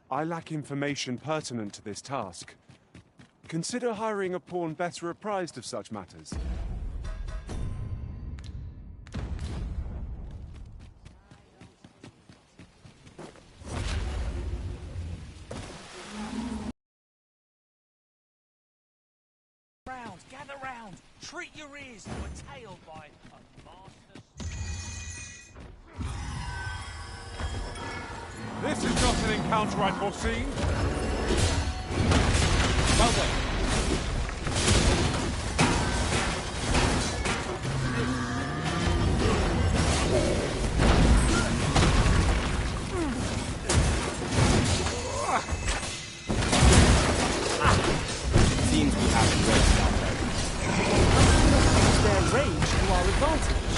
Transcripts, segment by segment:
I lack information pertinent to this task. Consider hiring a pawn better apprised of such matters. Gather round! Treat your ears to a tale by a master. This is not an encounter I'd foreseen. Well done. Seems we haven't read that. Use their rage to our advantage.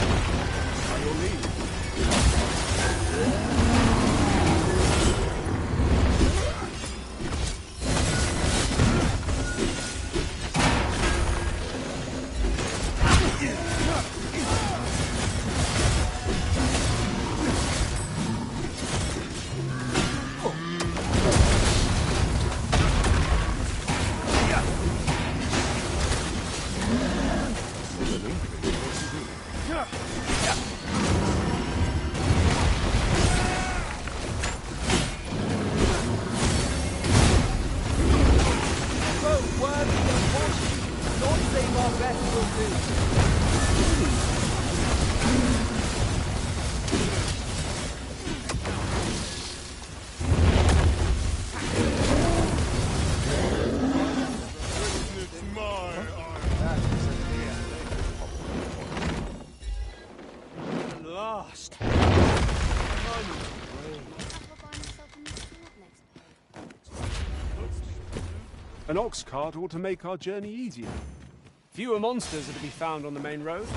By your leave. An ox cart ought to make our journey easier. Fewer monsters are to be found on the main road,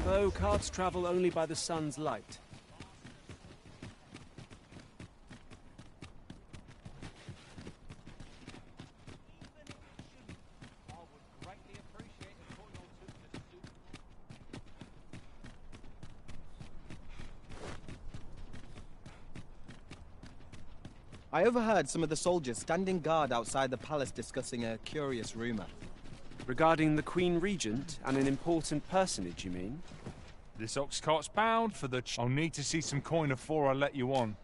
though carts travel only by the sun's light. I overheard some of the soldiers standing guard outside the palace discussing a curious rumor. Regarding the Queen Regent and an important personage, you mean? This ox cart's bound for the I'll need to see some coin before I let you on.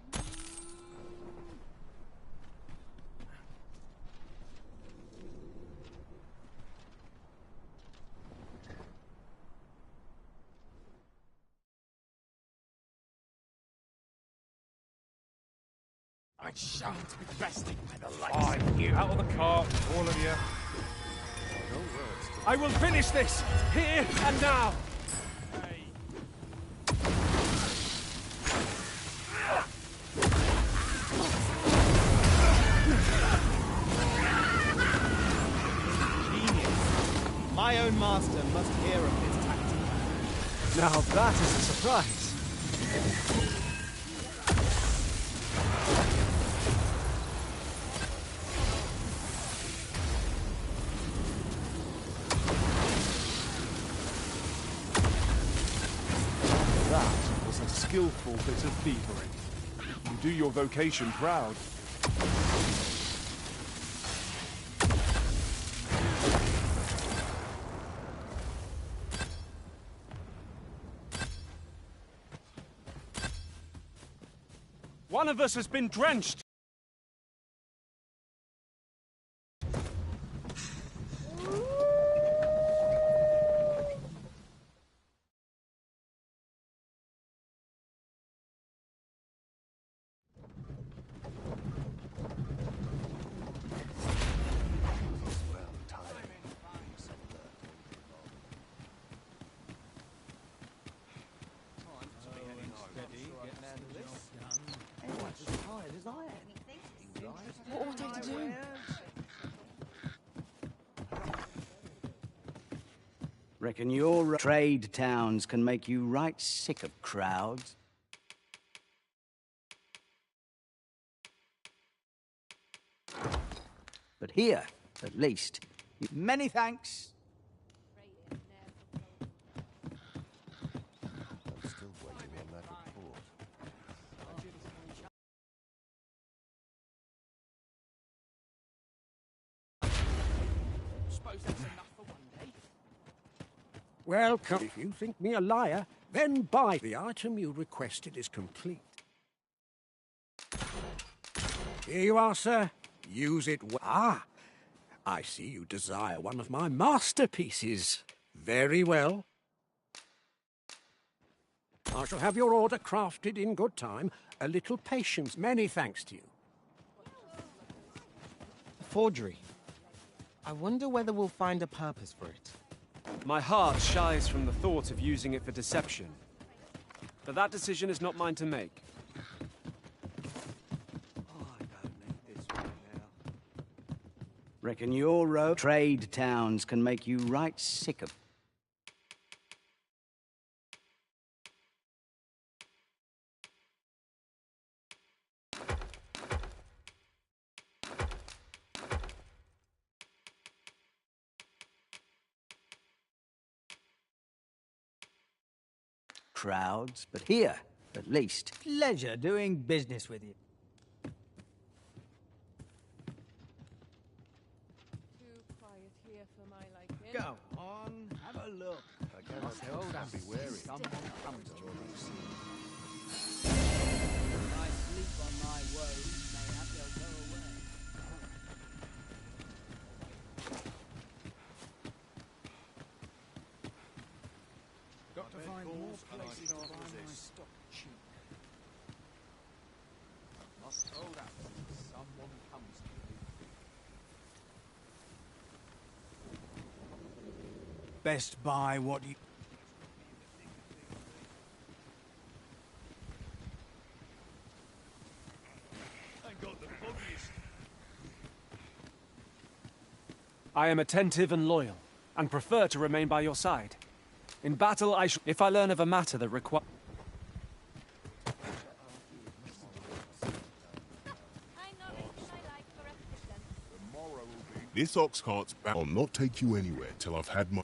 I shan't be bested by the lights. Fine, you out of the cart, all of you. I will finish this, here and now! Genius. My own master must hear of this tactic. Now that is a surprise. That was a skillful bit of thievery. You do your vocation proud. One of us has been drenched! What are you to do? Reckon your trade towns can make you right sick of crowds. But here, at least, many thanks. Welcome. If you think me a liar, then buy. The item you requested is complete. Here you are, sir. Use it well. Ah, I see you desire one of my masterpieces. Very well. I shall have your order crafted in good time. A little patience. Many thanks to you. A forgery. I wonder whether we'll find a purpose for it. My heart shies from the thought of using it for deception. But that decision is not mine to make. Reckon your road trade towns can make you right sick of. Crowds, but here, at least. Pleasure doing business with you. Too quiet here for my liking. Go on, have a look. I cannot help but be wary. Someone comes to you. I sleep on my woes, mayhap they'll go away. Got to find more places to buy my stock cheap. Must hold out till someone comes to me. Best buy what you... I am attentive and loyal, and prefer to remain by your side. In battle, if I learn of a matter that requires... This ox cart's bound. I'll not take you anywhere till I've had my...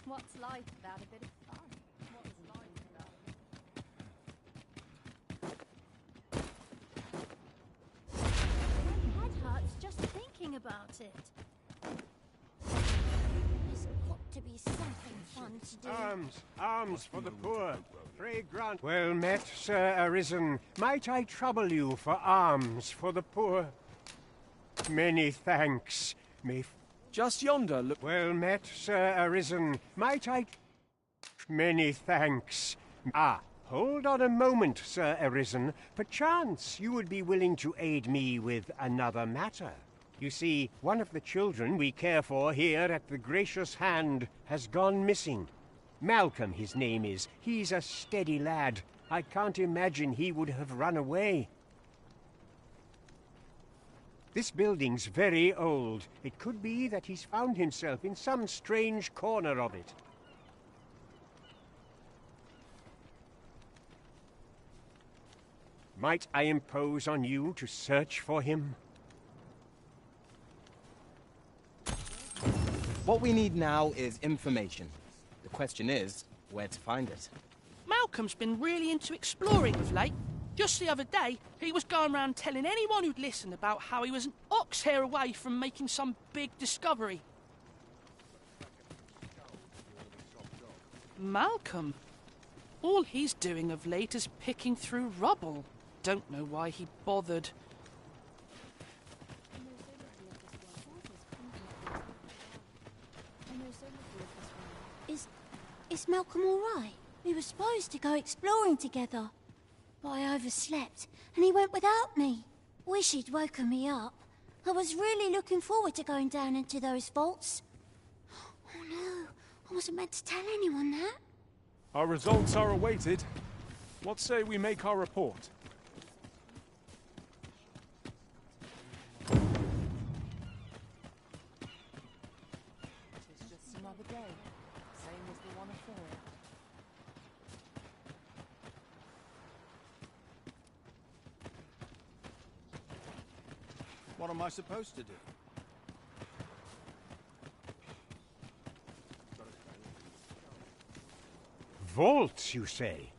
What's life without a bit of fun? What's life without... My head hurts just thinking about it. There's got to be something fun to do. Arms for the poor. Pray grant. Well met, Sir Arisen. Might I trouble you for alms for the poor? Many thanks. May... Just yonder, look... Well met, Sir Arisen. Might I... Many thanks. Ah, hold on a moment, Sir Arisen. Perchance you would be willing to aid me with another matter. You see, one of the children we care for here at the Gracious Hand has gone missing. Malcolm, his name is. He's a steady lad. I can't imagine he would have run away. This building's very old. It could be that he's found himself in some strange corner of it. Might I impose on you to search for him? What we need now is information. The question is, where to find it. Malcolm's been really into exploring of late. Just the other day, he was going around telling anyone who'd listen about how he was an ox hair away from making some big discovery. Malcolm. All he's doing of late is picking through rubble. Don't know why he bothered. Is Malcolm all right? We were supposed to go exploring together. But I overslept, and he went without me. Wish he'd woken me up. I was really looking forward to going down into those vaults. Oh no, I wasn't meant to tell anyone that. Our results are awaited. What say we make our report? It's just another day, same as the one afore. What am I supposed to do? Vaults, you say?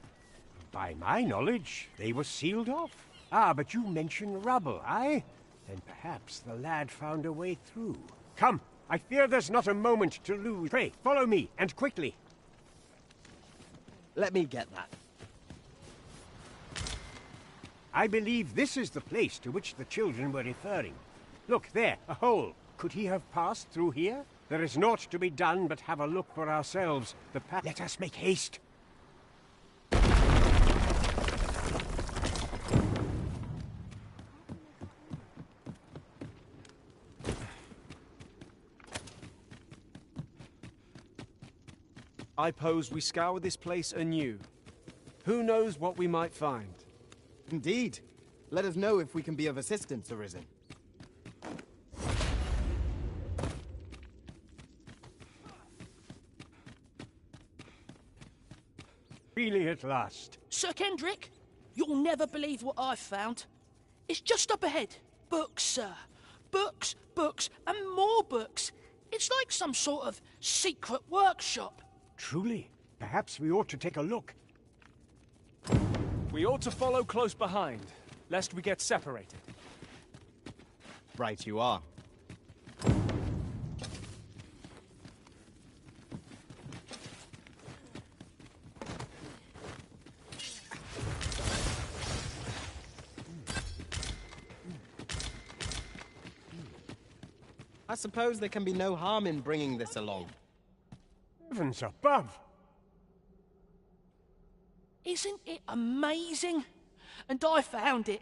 By my knowledge, they were sealed off. Ah, but you mention rubble, aye? Then perhaps the lad found a way through. Come, I fear there's not a moment to lose. Pray, follow me, and quickly. Let me get that. I believe this is the place to which the children were referring. Look, there, a hole. Could he have passed through here? There is naught to be done but have a look for ourselves. The path. Let us make haste. I pose we scour this place anew. Who knows what we might find? Indeed. Let us know if we can be of assistance, Arisen. Really at last. Sir Kendrick, you'll never believe what I've found. It's just up ahead. Books, sir. Books, books, and more books. It's like some sort of secret workshop. Truly. Perhaps we ought to take a look. We ought to follow close behind, lest we get separated. Right you are. I suppose there can be no harm in bringing this along. Heavens above! Isn't it amazing? And I found it.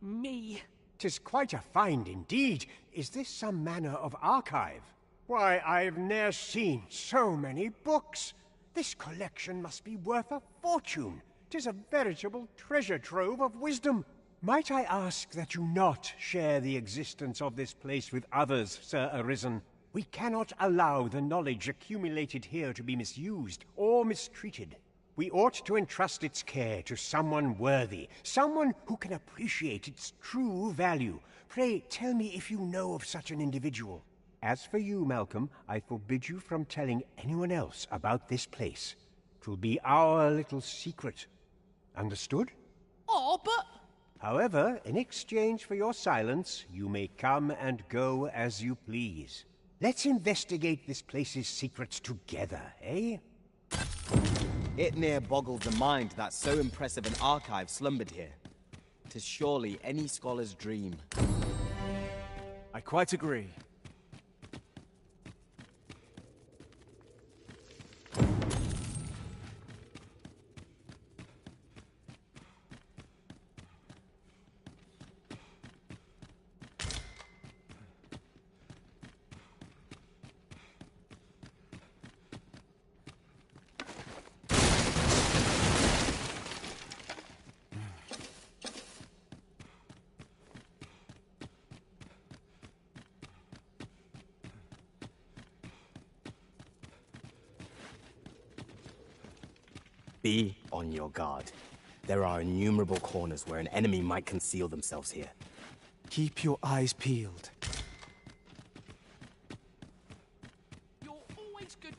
Me. 'Tis quite a find indeed. Is this some manner of archive? Why, I've ne'er seen so many books. This collection must be worth a fortune. 'Tis a veritable treasure trove of wisdom. Might I ask that you not share the existence of this place with others, Sir Arisen? We cannot allow the knowledge accumulated here to be misused or mistreated. We ought to entrust its care to someone worthy, someone who can appreciate its true value. Pray, tell me if you know of such an individual. As for you, Malcolm, I forbid you from telling anyone else about this place. 'Twill be our little secret. Understood? Oh, but... However, in exchange for your silence, you may come and go as you please. Let's investigate this place's secrets together, eh? It near boggles the mind that so impressive an archive slumbered here. 'Tis surely any scholar's dream. I quite agree. Be on your guard. There are innumerable corners where an enemy might conceal themselves here. Keep your eyes peeled. You're always good.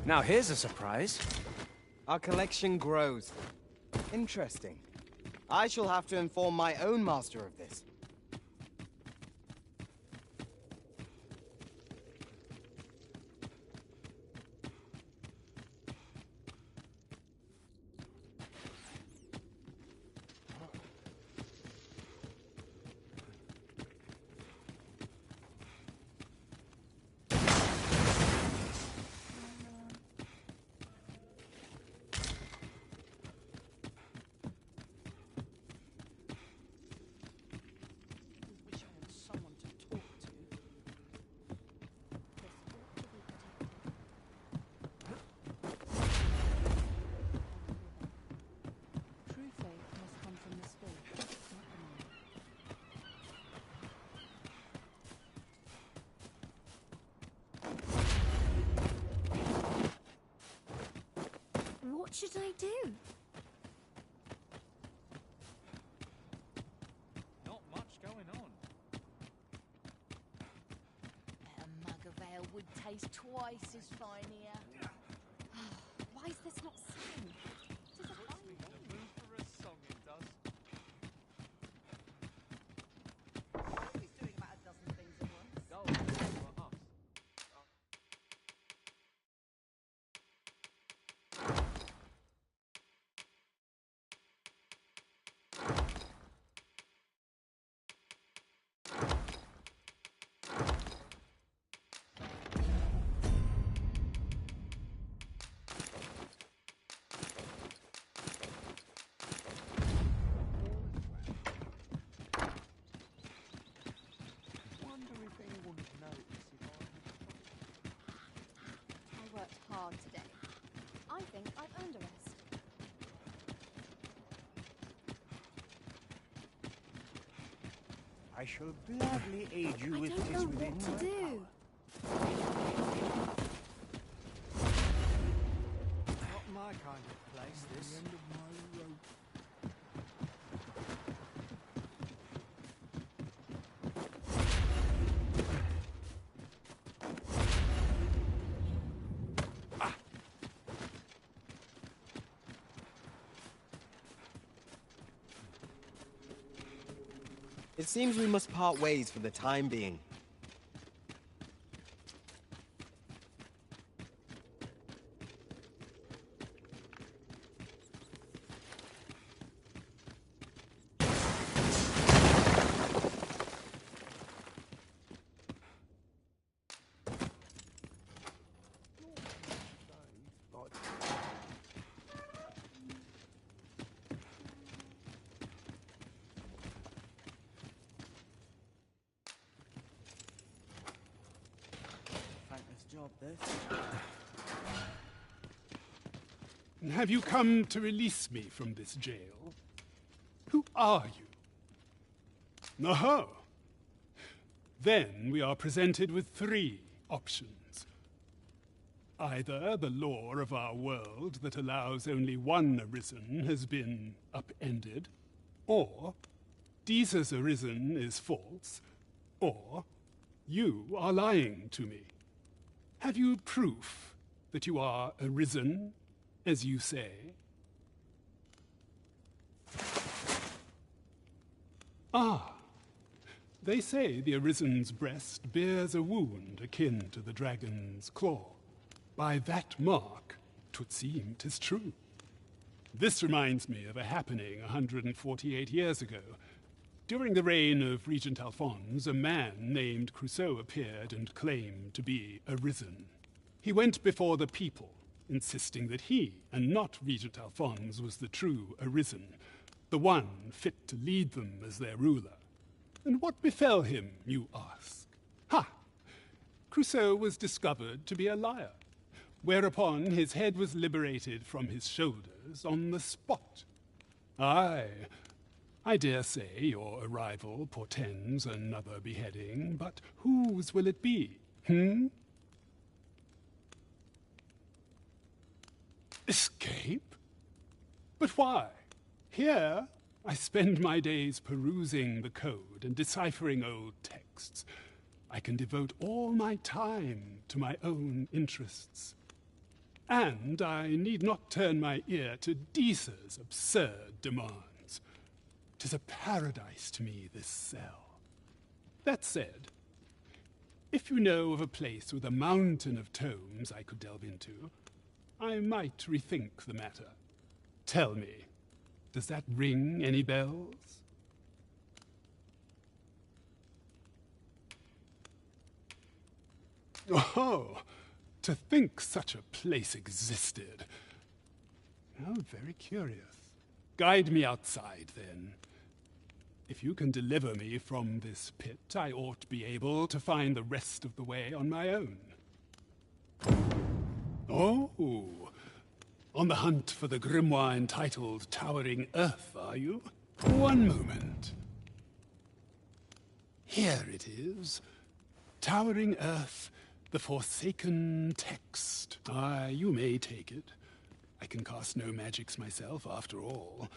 Now here's a surprise. Our collection grows. Interesting. I shall have to inform my own master of this. Wish I had someone to talk to. True faith must come from the spirit, not the mind. What should I do? Not much going on. A mug of ale would taste twice as fine here. Why is this not sung? It is a fine name. For a song it does. He's doing about a dozen things at once. Go for us. Wonder if anyone would notice if I worked hard today. I think I've earned a rest. I shall gladly aid you I with don't this know within what to my do. Not my kind of place, this. The end of my rope. It seems we must part ways for the time being. Thankless job, this. Have you come to release me from this jail? Who are you? Aha! Then we are presented with three options. Either the law of our world that allows only one arisen has been upended, or Jesus arisen is false, or you are lying to me. Have you proof that you are arisen, as you say? Ah, they say the Arisen's breast bears a wound akin to the dragon's claw. By that mark, 'twould seem 'tis true. This reminds me of a happening 148 years ago. During the reign of Regent Alphonse, a man named Crusoe appeared and claimed to be arisen. He went before the people, insisting that he, and not Regent Alphonse, was the true arisen, the one fit to lead them as their ruler. And what befell him, you ask? Ha! Crusoe was discovered to be a liar, whereupon his head was liberated from his shoulders on the spot. Aye, I dare say your arrival portends another beheading, but whose will it be, Escape? But why? Here, I spend my days perusing the code and deciphering old texts. I can devote all my time to my own interests. And I need not turn my ear to Deesa's absurd demands. 'Tis a paradise to me, this cell. That said, if you know of a place with a mountain of tomes I could delve into, I might rethink the matter. Tell me, does that ring any bells? Oh, to think such a place existed. How very curious. Guide me outside, then. If you can deliver me from this pit, I ought to be able to find the rest of the way on my own. Oh, on the hunt for the grimoire entitled Towering Earth, are you? One moment. Here it is. Towering Earth, the Forsaken Text. You may take it. I can cast no magics myself, after all.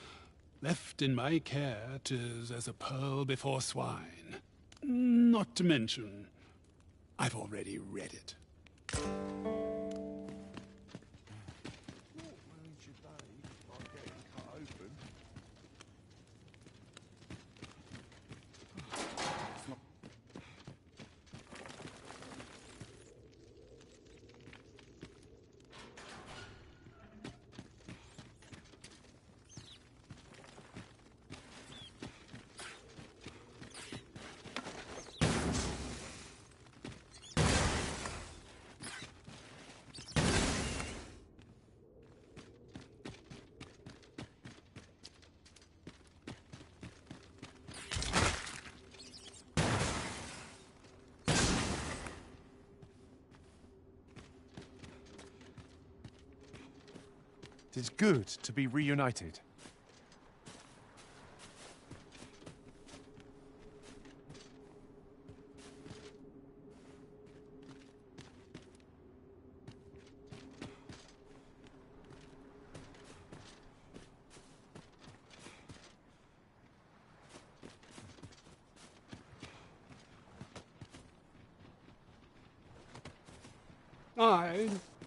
Left in my care, 'tis as a pearl before swine. Not to mention, I've already read it. It is good to be reunited.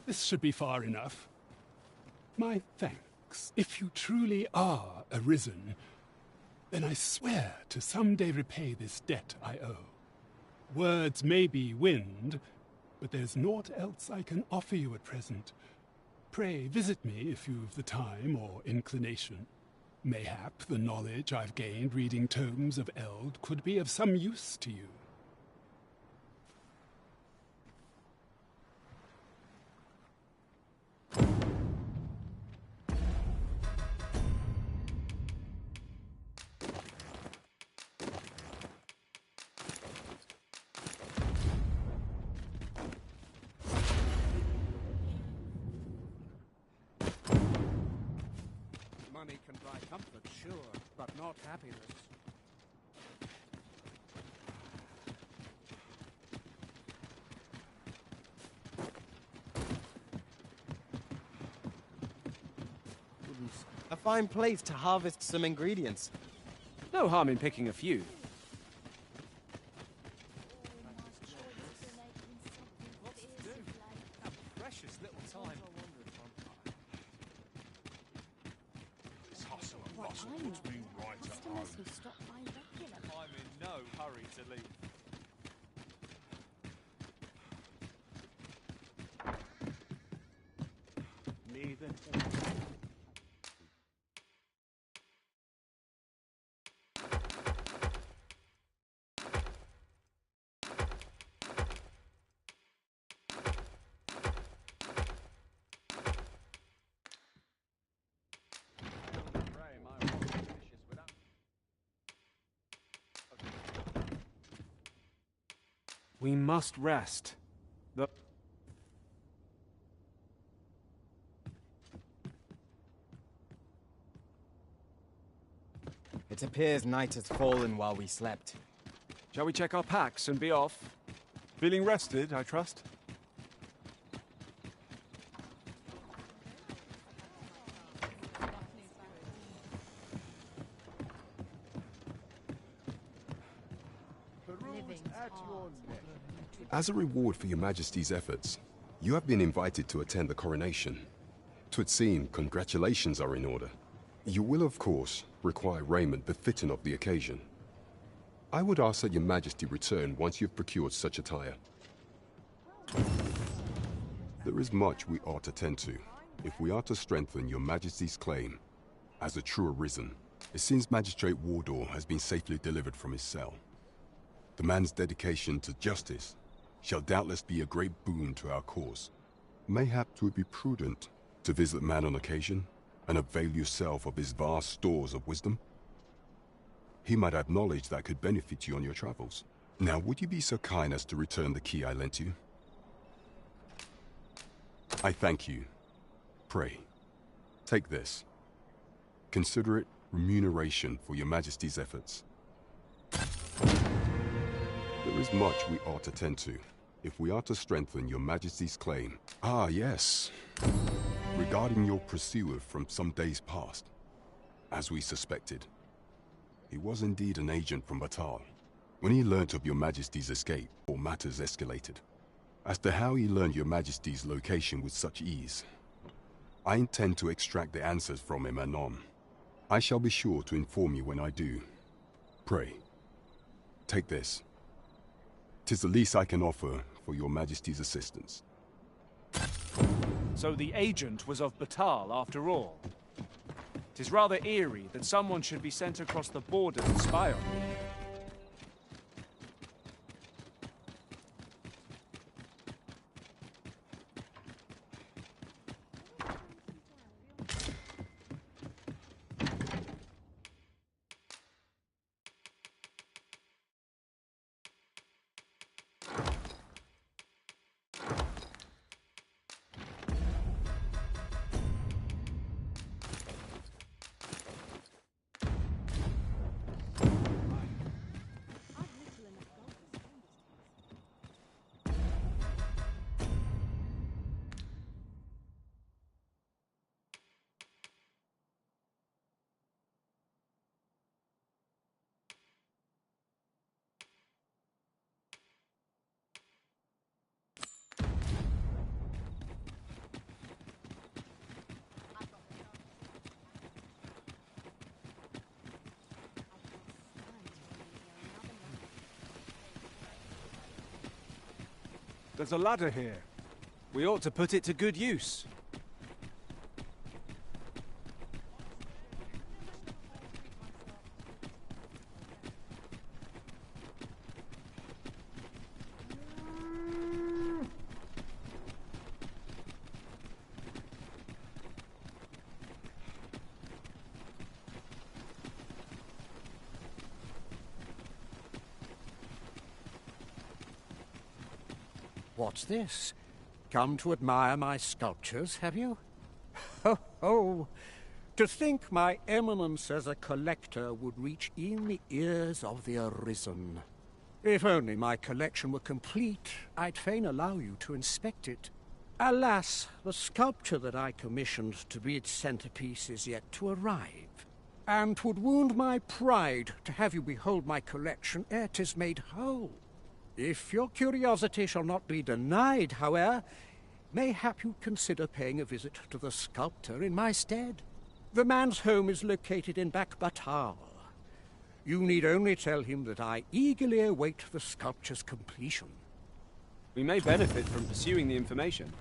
This should be far enough. My thanks. If you truly are arisen, then I swear to someday repay this debt I owe. Words may be wind, but there's naught else I can offer you at present. Pray visit me if you've the time or inclination. Mayhap the knowledge I've gained reading tomes of Eld could be of some use to you. Money can buy comfort, sure, but not happiness. A fine place to harvest some ingredients. No harm in picking a few. Precious little time. This hustle and bustle puts me right at home. I'm in no hurry to leave. Neither. We must rest. It appears night has fallen while we slept. Shall we check our packs and be off? Feeling rested, I trust? As a reward for your Majesty's efforts, You have been invited to attend the coronation. 'Twould seem congratulations are in order. You will, of course, require raiment befitting of the occasion. I would ask that your majesty return once you've procured such attire. There is much we ought to tend to, if we are to strengthen your majesty's claim as a true arisen. It seems Magistrate Wardor has been safely delivered from his cell. The man's dedication to justice shall doubtless be a great boon to our cause. Mayhap 'twould be prudent to visit the man on occasion and avail yourself of his vast stores of wisdom. He might have knowledge that could benefit you on your travels. Now, would you be so kind as to return the key I lent you? I thank you. Pray, take this. Consider it remuneration for your majesty's efforts. There is much we ought to tend to, if we are to strengthen your majesty's claim. Ah, yes. Regarding your pursuer from some days past, as we suspected. He was indeed an agent from Batal. When he learnt of your majesty's escape, all matters escalated. As to how he learned your majesty's location with such ease, I intend to extract the answers from him anon. I shall be sure to inform you when I do. Pray, take this. 'Tis the least I can offer for your majesty's assistance. So the agent was of Batal after all. 'Tis rather eerie that someone should be sent across the border to spy on me. There's a ladder here. We ought to put it to good use. What's this? Come to admire my sculptures, have you? Ho, ho! To think my eminence as a collector would reach in the ears of the Arisen. If only my collection were complete, I'd fain allow you to inspect it. Alas, the sculpture that I commissioned to be its centerpiece is yet to arrive. And 'twould wound my pride to have you behold my collection ere 'tis made whole. If your curiosity shall not be denied, however, mayhap you'd consider paying a visit to the sculptor in my stead. The man's home is located in Batal. You need only tell him that I eagerly await the sculpture's completion. We may benefit from pursuing the information.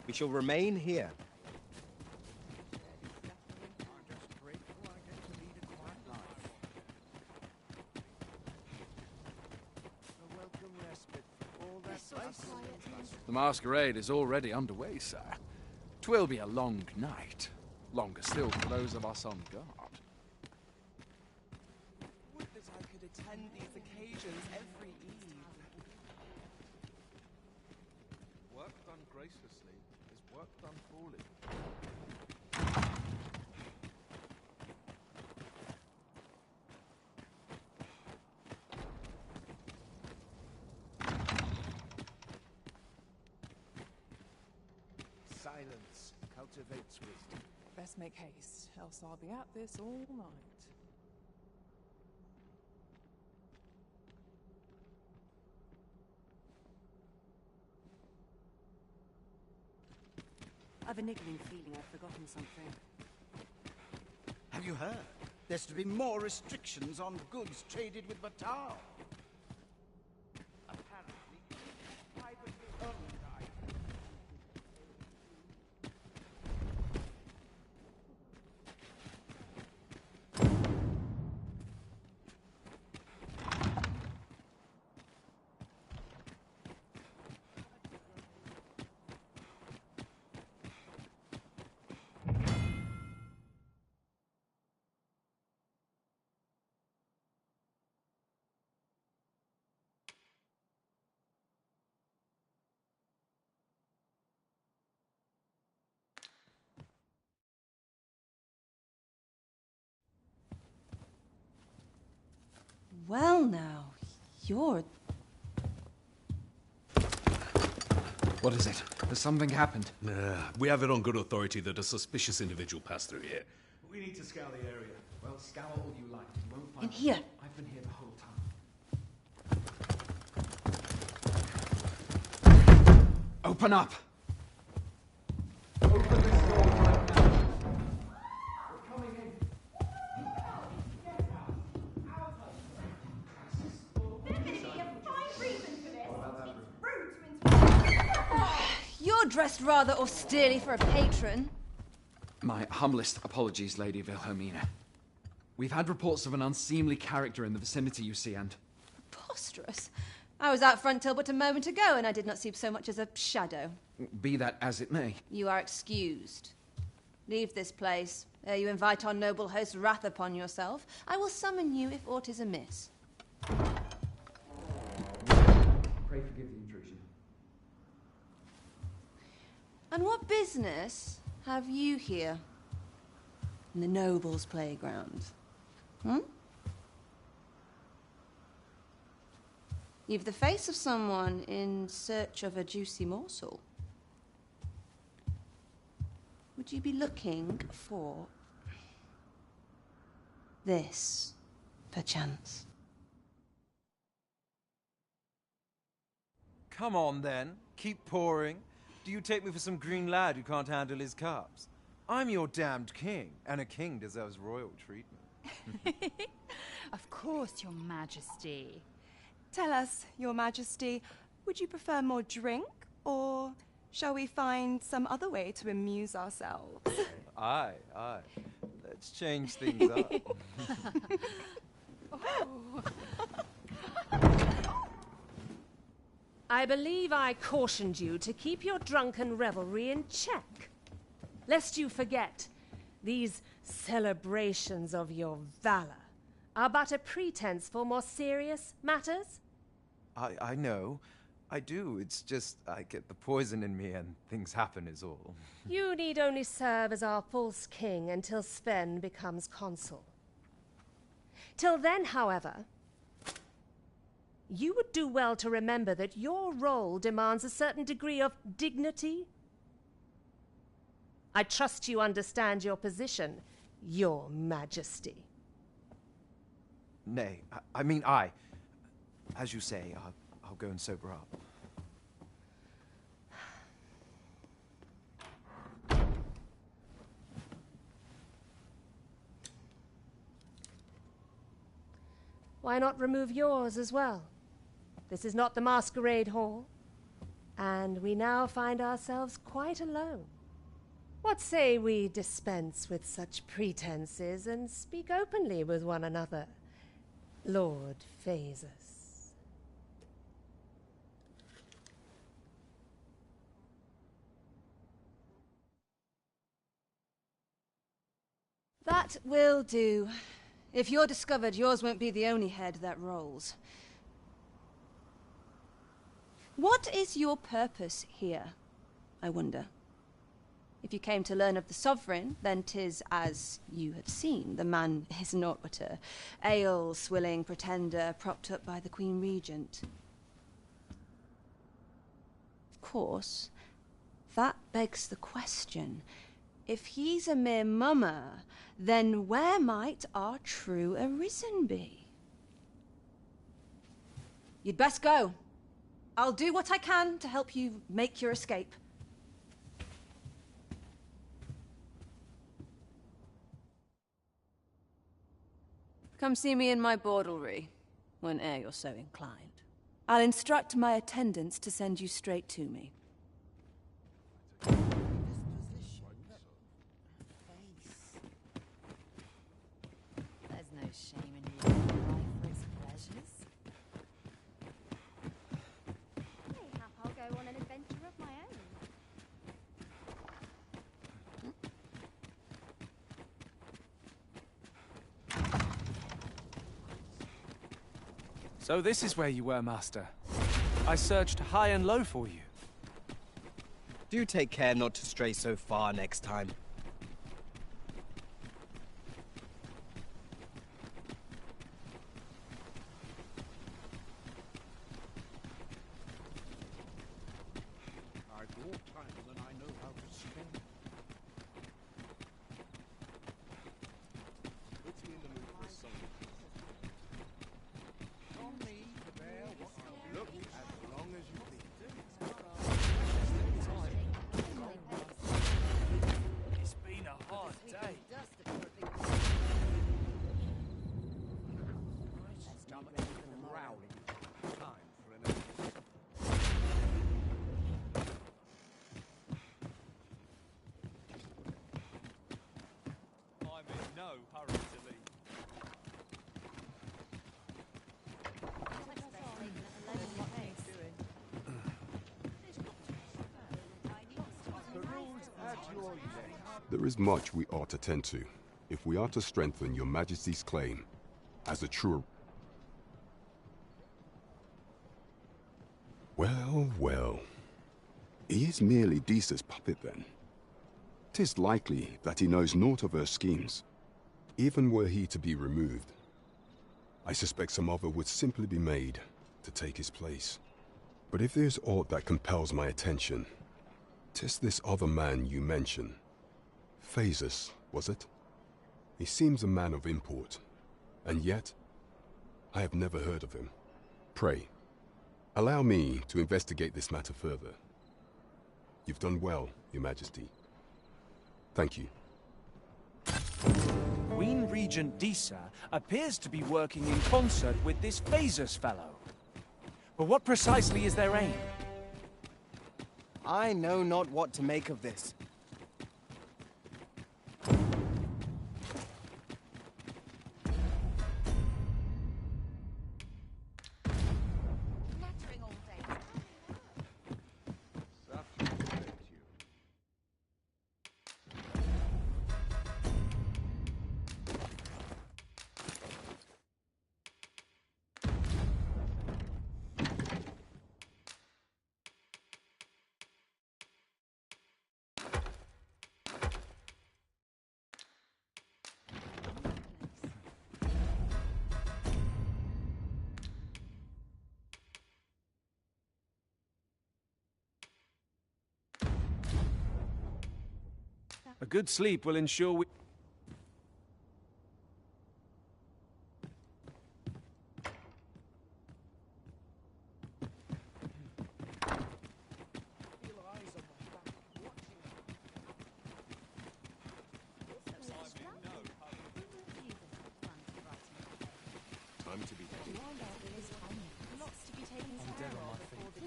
We shall remain here. The masquerade is already underway, sir. 'Twill be a long night. Longer still for those of us on guard. Would that I could attend these occasions every eve. Work done graciously is work done poorly. Silence cultivates wisdom. Best make haste, else I'll be at this all night. have a niggling feeling I've forgotten something. Have you heard? There's to be more restrictions on goods traded with Batal. Apparently, privately owned items. Well now, you're... What is it? Has something happened? We have it on good authority that a suspicious individual passed through here. We need to scour the area. Well, scour all you like. You won't find In here. I've been here the whole time. Open up! Open this door right now. We're coming in. You're dressed rather austerely for a patron. My humblest apologies, Lady Wilhelmina. We've had reports of an unseemly character in the vicinity, you see, and... Preposterous. I was out front till but a moment ago, and I did not see so much as a shadow. Be that as it may. You are excused. Leave this place, ere you invite our noble host's wrath upon yourself. I will summon you if aught is amiss. Pray forgive the intrusion. And what business have you here? In the nobles' playground? Hmm? You've the face of someone in search of a juicy morsel. Would you be looking for this, perchance? Come on, then. Keep pouring. Do you take me for some green lad who can't handle his cups? I'm your damned king, and a king deserves royal treatment. Of course, Your Majesty. Tell us, Your Majesty, would you prefer more drink, or shall we find some other way to amuse ourselves? Aye. Let's change things up. I believe I cautioned you to keep your drunken revelry in check, lest you forget these celebrations of your valor are but a pretense for more serious matters. I know. I do. It's just I get the poison in me and things happen is all. You need only serve as our false king until Sven becomes consul. Till then, however, you would do well to remember that your role demands a certain degree of dignity. I trust you understand your position, Your Majesty. Nay, I mean I. As you say, I'll go and sober up. Why not remove yours as well? This is not the masquerade hall, and we now find ourselves quite alone. What say we dispense with such pretenses and speak openly with one another, Lord Phasus? That will do. If you're discovered, yours won't be the only head that rolls. What is your purpose here, I wonder? If you came to learn of the Sovereign, then 'tis as you have seen. The man is naught but a ale-swilling pretender propped up by the Queen Regent. Of course, that begs the question. If he's a mere mummer, then where might our true Arisen be? You'd best go. I'll do what I can to help you make your escape. Come see me in my bordlery, whene'er you're so inclined. I'll instruct my attendants to send you straight to me. There's no shame in using life for its pleasures. Mayhap I'll go on an adventure of my own. So this is where you were, Master. I searched high and low for you. Do take care not to stray so far next time. I've more time than I know how to spend. Puts me in the mood for a song. On me to bear what I look as long as you please. It's been a hard day. I'm in no hurry to leave. There is much we ought to tend to, if we are to strengthen your Majesty's claim as a true... Well, well. He is merely Disa's puppet then. 'Tis likely that he knows naught of her schemes. Even were he to be removed, I suspect some other would simply be made to take his place. But if there's aught that compels my attention, 'tis this other man you mention. Phasus, was it? He seems a man of import, and yet I have never heard of him. Pray, allow me to investigate this matter further. You've done well, Your Majesty. Thank you. Queen Regent Disa appears to be working in concert with this Phasus fellow. But what precisely is their aim? I know not what to make of this. A good sleep will ensure we... Time to be heading. Lots to be taken care of before the day.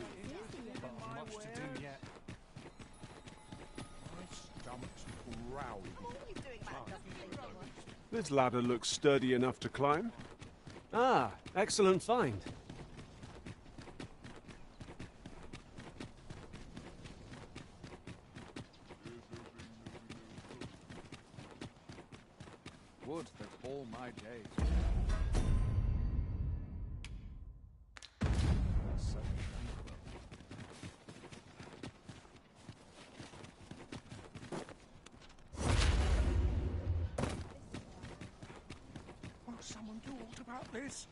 But much to do yet. My stomach's growling. This ladder looks sturdy enough to climb. Ah, excellent find. Would that all my days... so tranquil. Won't someone do aught about this?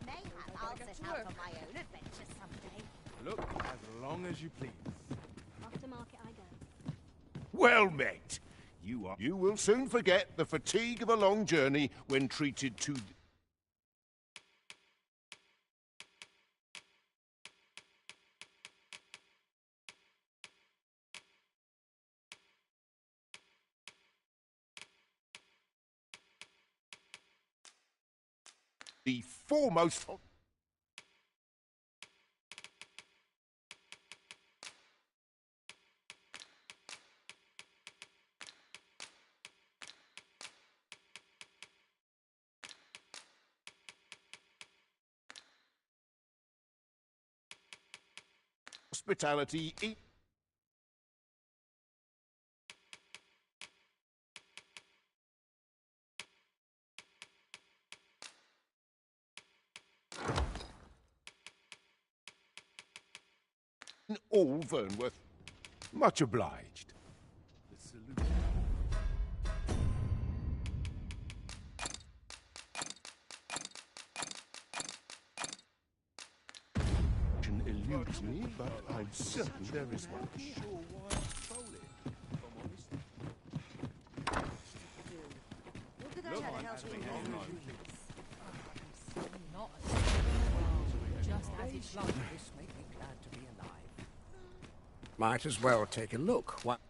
Mayhap I'll set out on my own adventure someday. Look as long as you please. Off to market I go. Well met. You will soon forget the fatigue of a long journey when treated to... The foremost... hospitality... all Vernworth. Much obliged. Eludes me, but I'm certain there is one. Might as well take a look. What?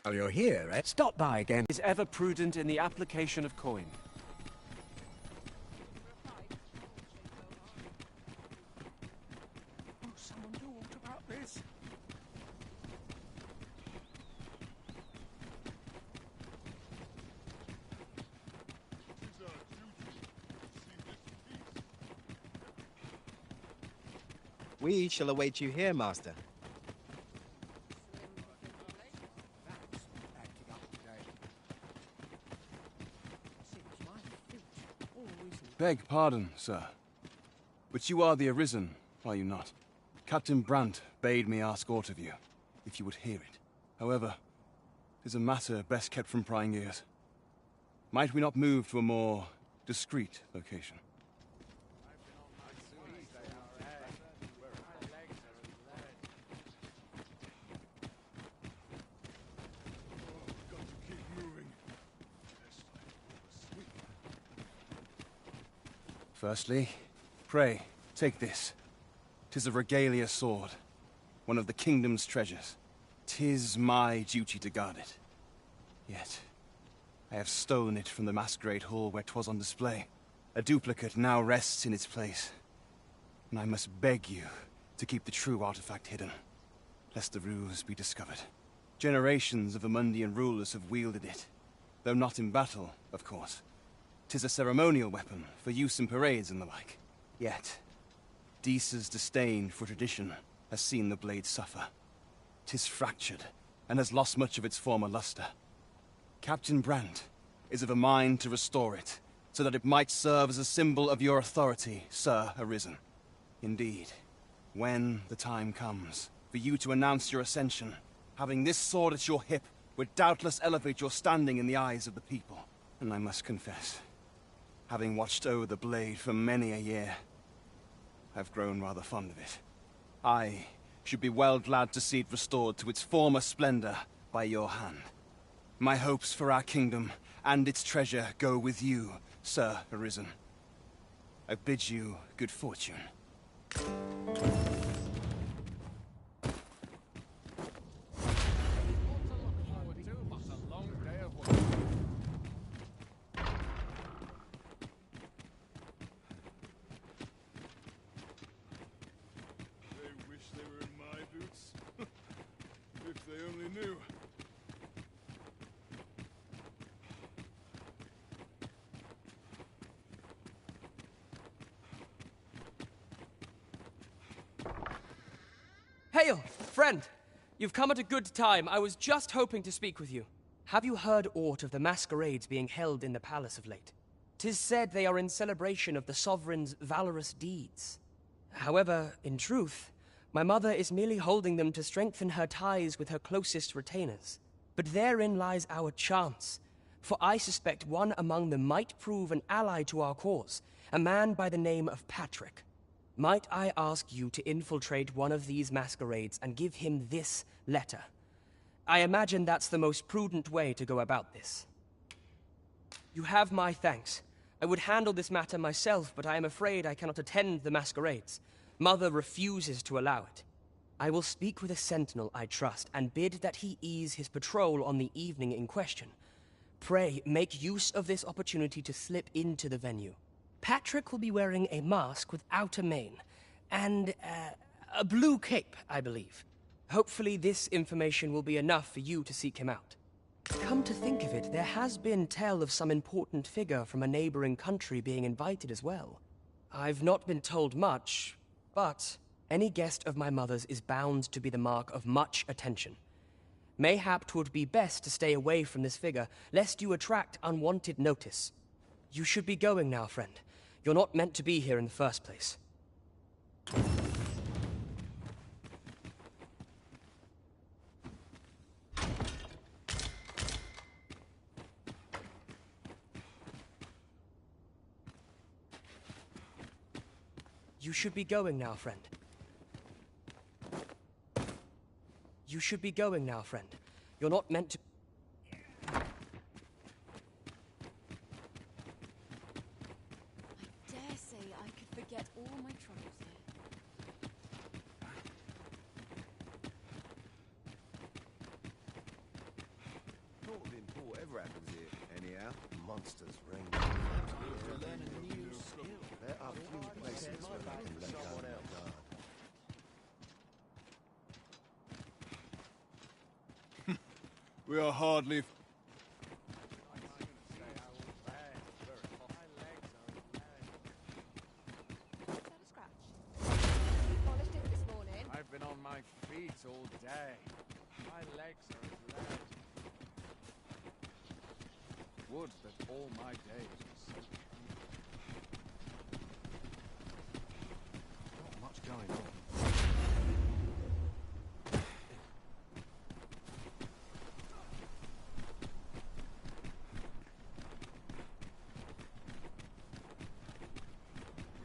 While you're here, stop by again. Is ever prudent in the application of coin. Oh, someone talked about this. We shall await you here, Master. Beg pardon, sir. But you are the Arisen, are you not? Captain Brandt bade me ask aught of you, if you would hear it. However, 'tis a matter best kept from prying ears. Might we not move to a more discreet location? Firstly, pray, take this. 'Tis a regalia sword, one of the kingdom's treasures. 'Tis my duty to guard it. Yet, I have stolen it from the masquerade hall where 'twas on display. A duplicate now rests in its place, and I must beg you to keep the true artifact hidden, lest the ruse be discovered. Generations of Amundian rulers have wielded it, though not in battle, of course. 'Tis a ceremonial weapon for use in parades and the like. Yet, Deesa's disdain for tradition has seen the blade suffer. 'Tis fractured, and has lost much of its former luster. Captain Brandt is of a mind to restore it, so that it might serve as a symbol of your authority, Sir Arisen. Indeed, when the time comes for you to announce your ascension, having this sword at your hip would doubtless elevate your standing in the eyes of the people. And I must confess, having watched over the blade for many a year, I've grown rather fond of it. I should be well glad to see it restored to its former splendor by your hand. My hopes for our kingdom and its treasure go with you, Sir Arisen. I bid you good fortune. Hail, friend! You've come at a good time. I was just hoping to speak with you. Have you heard aught of the masquerades being held in the palace of late? 'Tis said they are in celebration of the sovereign's valorous deeds. However, in truth, my mother is merely holding them to strengthen her ties with her closest retainers. But therein lies our chance, for I suspect one among them might prove an ally to our cause, a man by the name of Patrick. Might I ask you to infiltrate one of these masquerades and give him this letter? I imagine that's the most prudent way to go about this. You have my thanks. I would handle this matter myself, but I am afraid I cannot attend the masquerades. Mother refuses to allow it. I will speak with a sentinel I trust and bid that he ease his patrol on the evening in question. Pray, make use of this opportunity to slip into the venue. Patrick will be wearing a mask without a mane, and a blue cape, I believe. Hopefully this information will be enough for you to seek him out. Come to think of it, there has been tell of some important figure from a neighboring country being invited as well. I've not been told much, but any guest of my mother's is bound to be the mark of much attention. Mayhap 'twould be best to stay away from this figure, lest you attract unwanted notice. You should be going now, friend. You're not meant to be here in the first place. You should be going now, friend. You should be going now, friend. You're not meant to... I dare say I could forget all my troubles here. Not that whatever happens here, anyhow. Monsters reign. We're learning a new skill. There are few places where we can let down our guard. We are hardly... I've been on my feet all day. My legs are as lead. Would that all my days were so. Not much going on.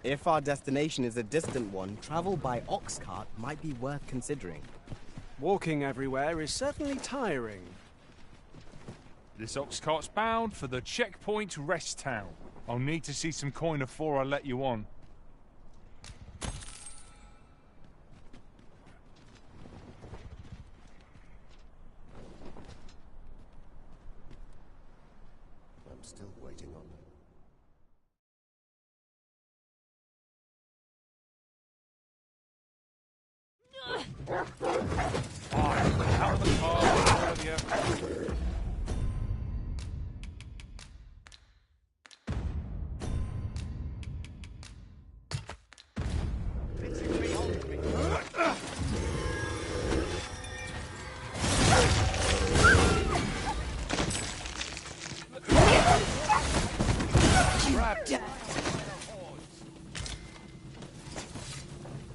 If our destination is a distant one, travel by ox cart might be worth considering. Walking everywhere is certainly tiring. This ox cart's bound for the checkpoint rest town. I'll need to see some coin before I let you on. I'm still waiting on them. Out of the car, with you.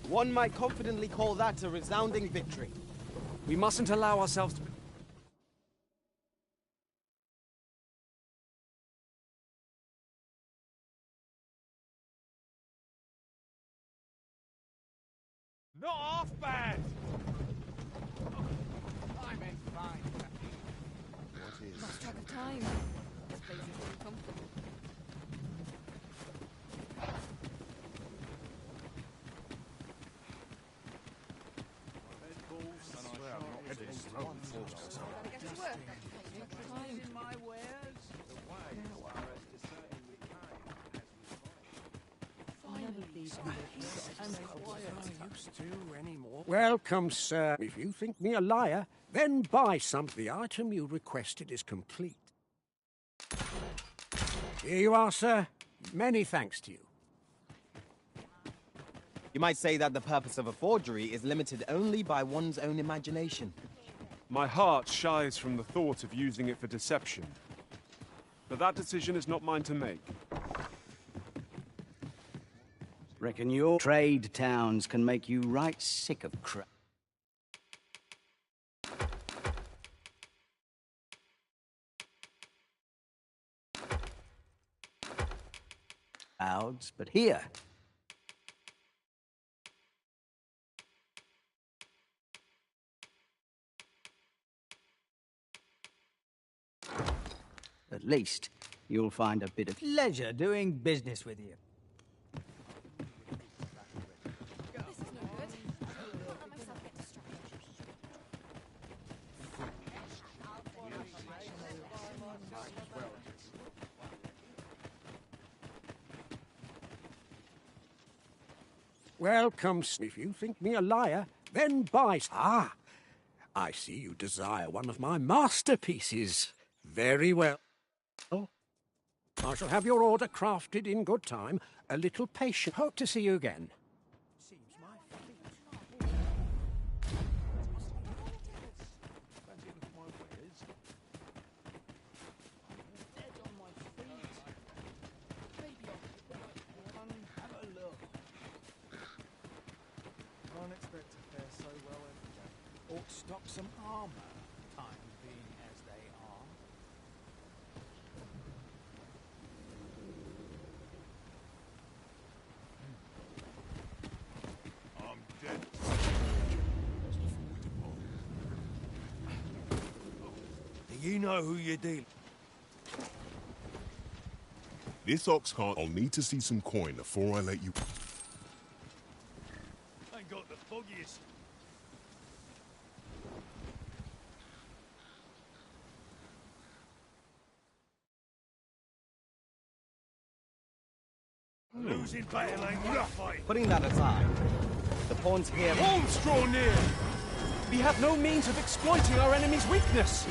One might confidently call that a resounding victory. We mustn't allow ourselves to... Not half bad! I'm in fine. What is? Lost track of time. This place is uncomfortable. Welcome, sir. If you think me a liar, then buy some. The item you requested is complete. Here you are, sir. Many thanks to you. You might say that the purpose of a forgery is limited only by one's own imagination. My heart shies from the thought of using it for deception. But that decision is not mine to make. Reckon your trade towns can make you right sick of crap. Crowds, but here. At least you'll find a bit of leisure doing business with you. This is no good. I'll let myself get distracted. Welcome, if you think me a liar, then buy... Ah, I see you desire one of my masterpieces. Very well. Oh, I shall have your order crafted in good time. A little patience. Hope to see you again. Can't expect to fare so well every day. Ought to stock some armor, times being as they are. I'm dead. Do you know who you're dealing? This ox cart, I'll need to see some coin before I let you... Ain't got the foggiest. Losing battle ain't no fight. Putting that aside, the pawns here... Pawns draw near! We have no means of exploiting our enemy's weakness!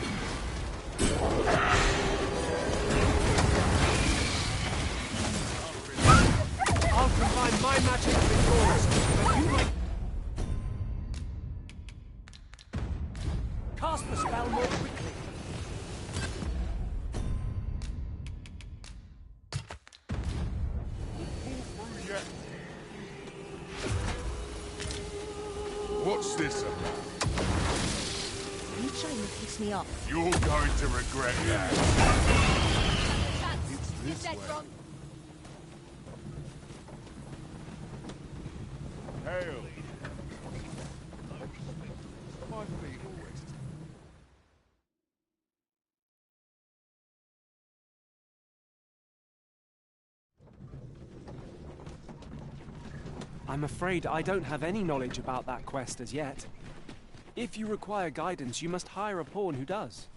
I'll combine my magic with yours, but you might... Cast the spell more quickly. What's this about? You trying to piss me off? You're going to regret that. It's this dead way. wrong. Hail. My feet are wet. I'm afraid I don't have any knowledge about that quest as yet. If you require guidance, you must hire a pawn who does.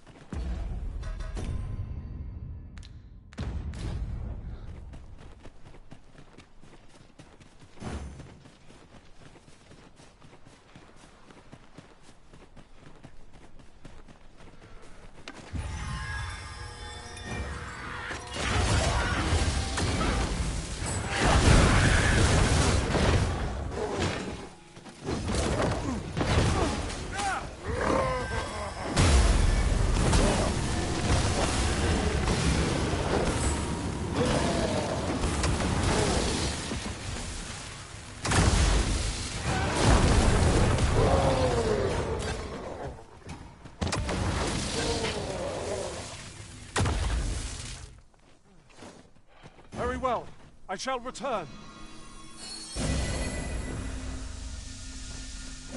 Very well. I shall return.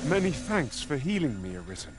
Many thanks for healing me, Arisen.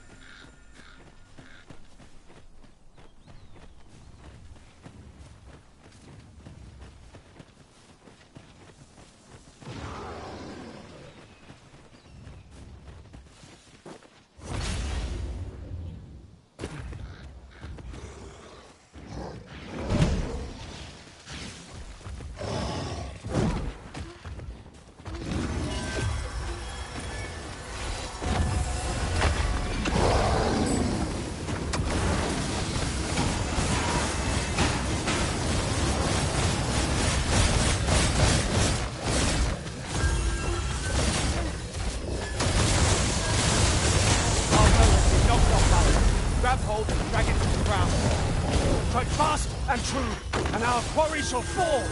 Grab hold and drag it to the ground. Strike fast and true, and our quarry shall fall!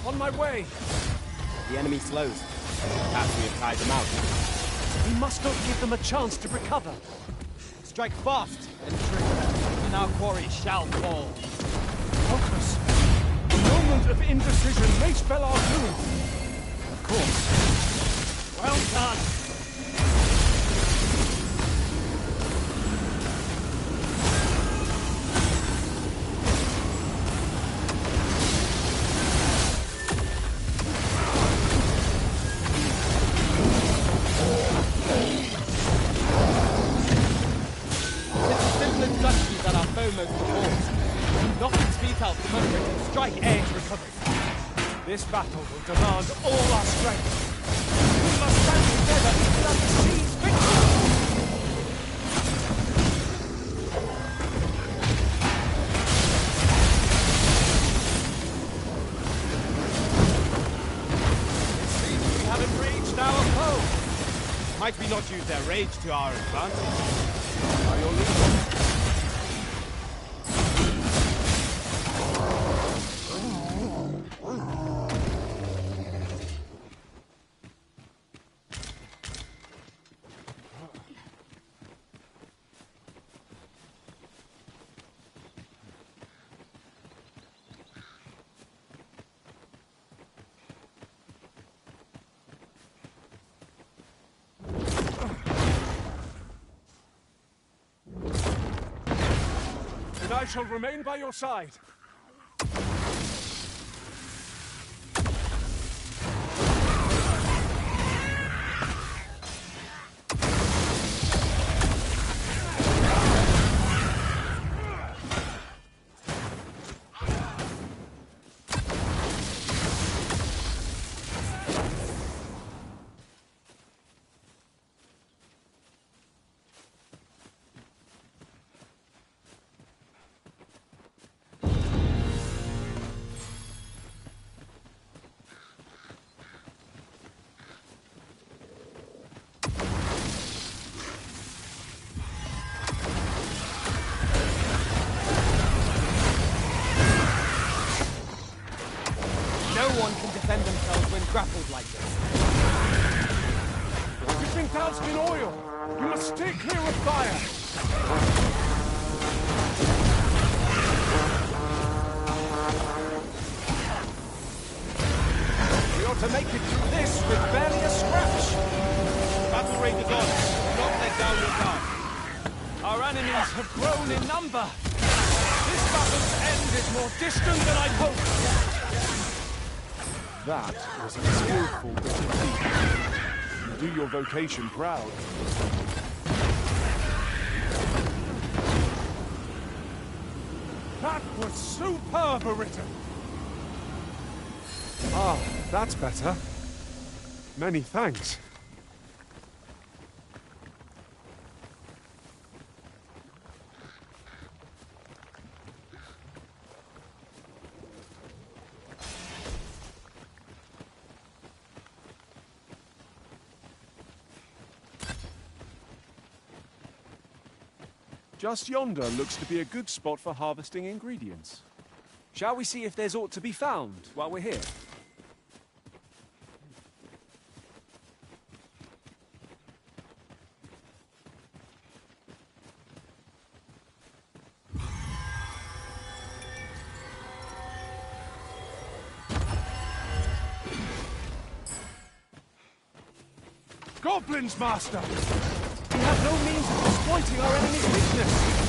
On my way! The enemy slows. Perhaps we have tied them out. We must not give them a chance to recover. Strike fast and trigger, and our quarry shall fall. Focus. A moment of indecision may spell our doom. Of course. Well done. This battle will demand all our strength. We must stand together even as the seas victory! It seems we have enraged our foe. Might we not use their rage to our advantage? By your leave. And I shall remain by your side. Defend themselves when grappled like this. You think that's been oil? You must stay clear of fire. We ought to make it through this with barely a scratch. Battle rate is on. Do not let down your guard. Our enemies have grown in number. This battle's end is more distant than I'd hoped. That was a skillful bit of feat. You do your vocation proud. That was superb, Arita. Ah, that's better. Many thanks. Just yonder looks to be a good spot for harvesting ingredients. Shall we see if there's aught to be found while we're here? Goblins, Master! We have no means of exploiting our enemy's weakness!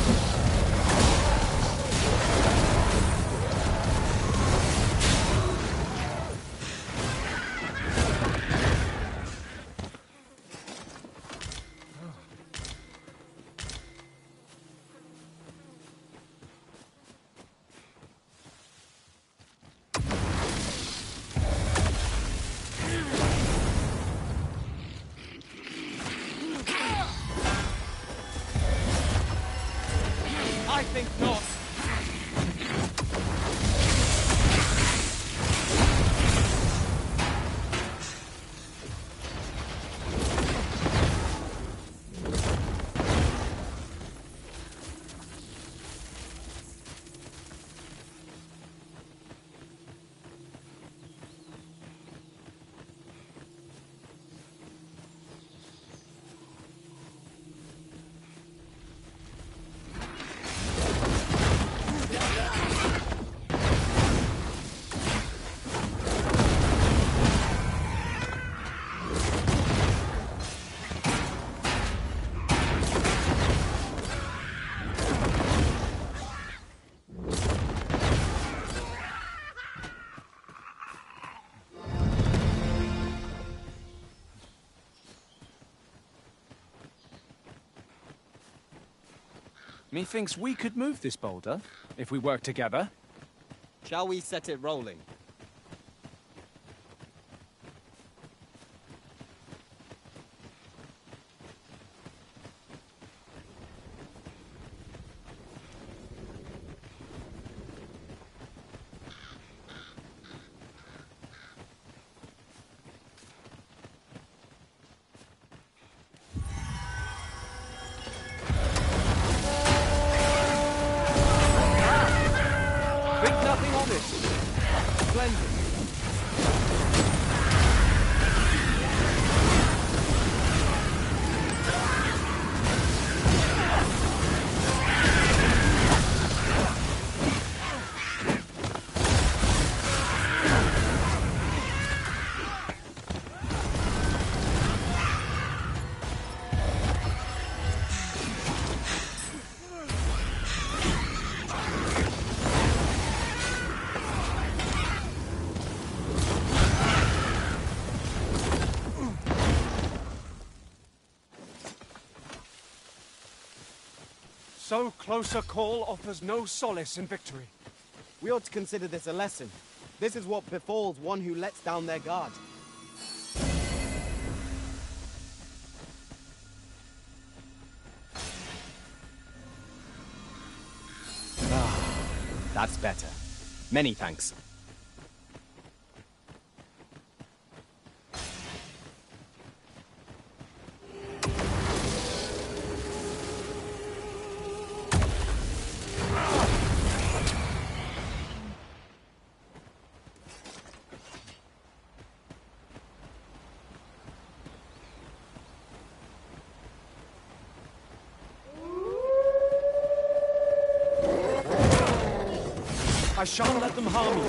Methinks we could move this boulder, if we work together. Shall we set it rolling? Think nothing on it. Splendid. So close a call offers no solace in victory. We ought to consider this a lesson. This is what befalls one who lets down their guard. That's better. Many thanks. I shan't let them harm you.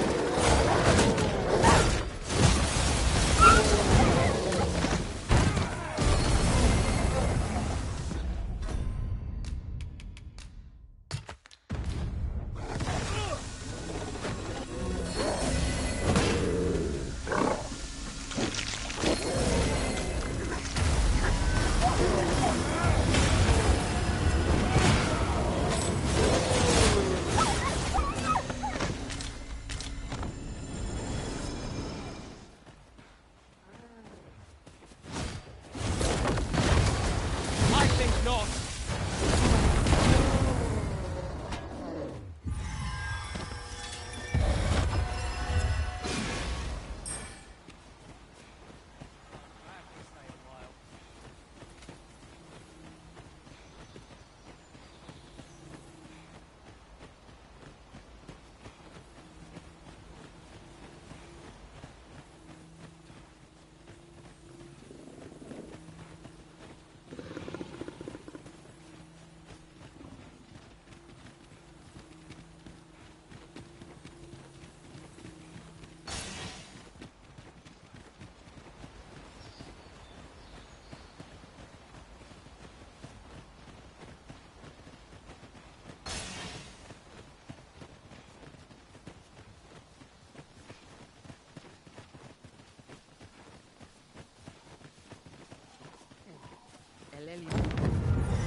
I think not.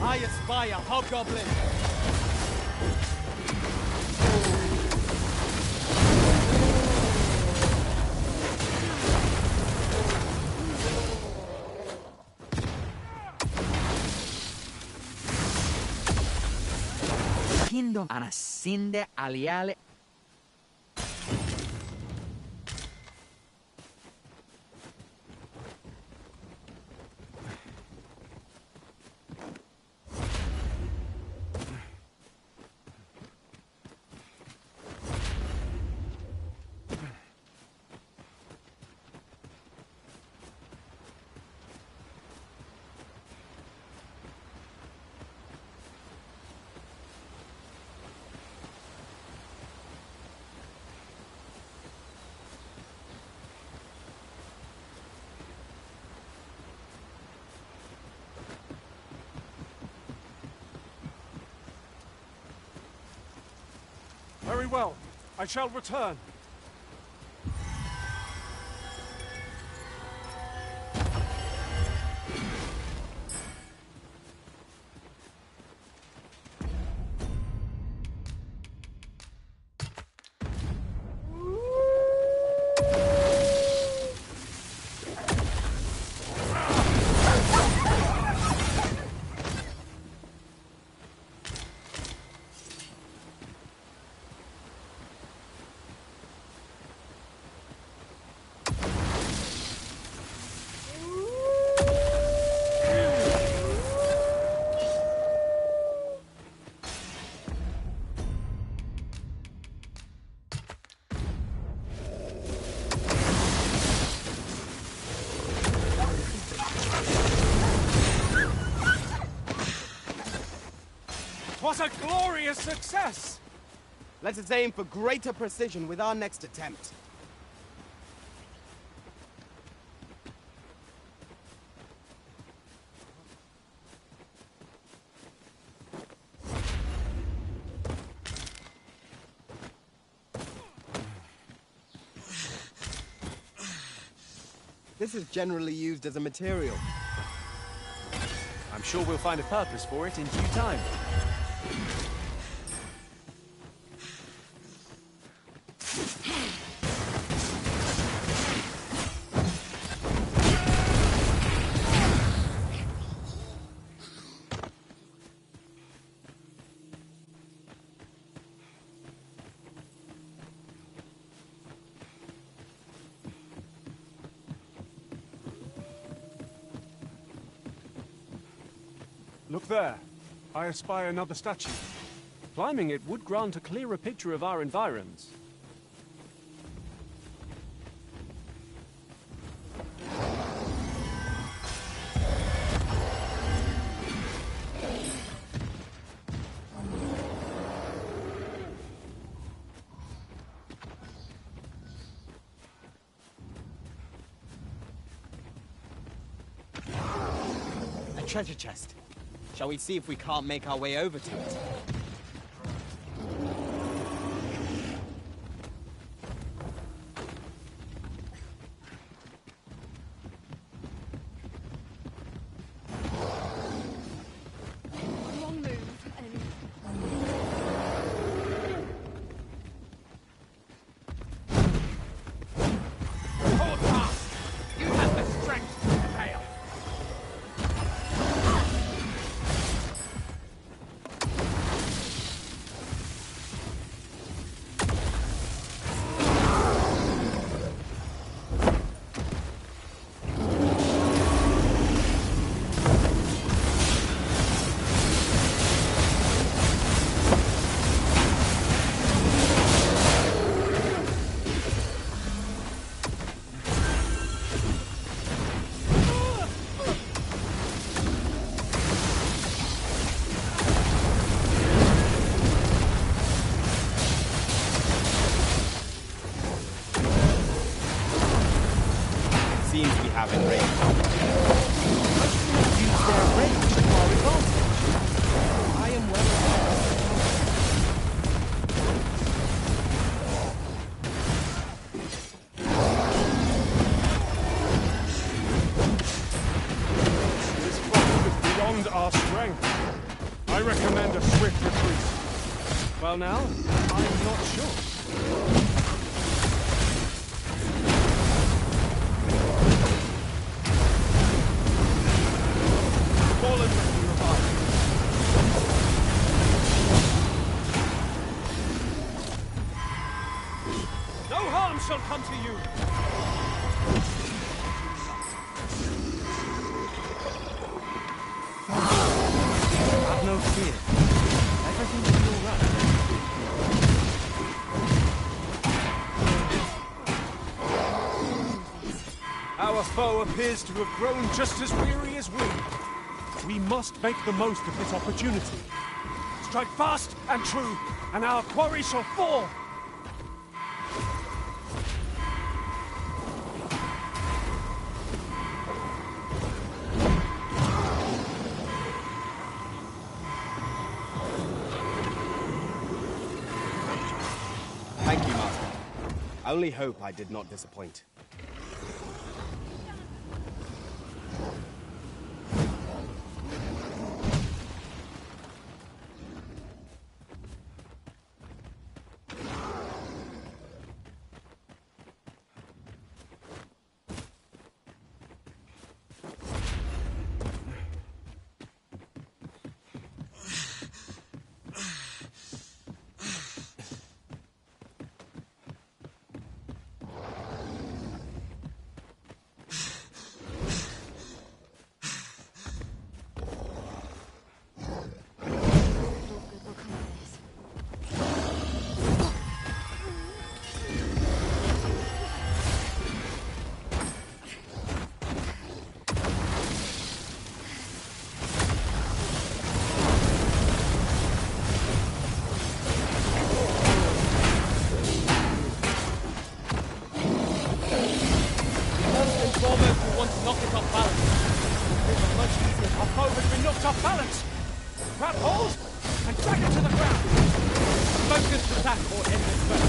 I espy a hobgoblin! Kingdom anasinde aliale. Very well. I shall return. What a glorious success! Let us aim for greater precision with our next attempt. This is generally used as a material. I'm sure we'll find a purpose for it in due time. Look there. I espy another statue. Climbing it would grant a clearer picture of our environs. A treasure chest. Shall we see if we can't make our way over to it? Wrong move, enemy. Hold fast! You have the strength to fail. Seems we have in range. Use their range to our advantage. I am well aware. This fight is beyond our strength. I recommend a swift retreat. Well now, I'm not sure. Fallen ready, revived. No harm shall come to you. Have no fear. Everything will be all right. Our foe appears to have grown just as weary as we. We must make the most of this opportunity. Strike fast and true, and our quarry shall fall! Thank you, Master. I only hope I did not disappoint. Keep off balance! Grab hold and drag it to the ground! Focused attack or end it first.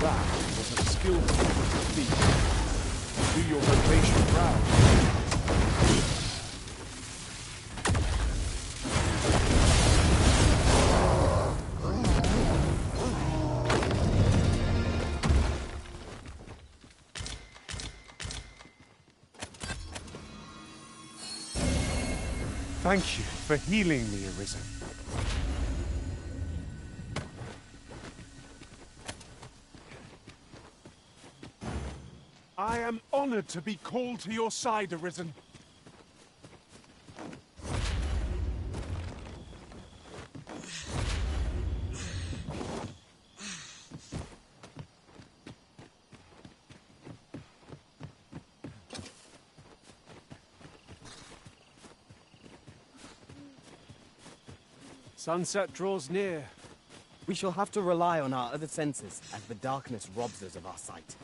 That was a skillful feat. Do your vocation proud. Thank you for healing me, Arisen. I am honored to be called to your side, Arisen. Sunset draws near. We shall have to rely on our other senses as the darkness robs us of our sight.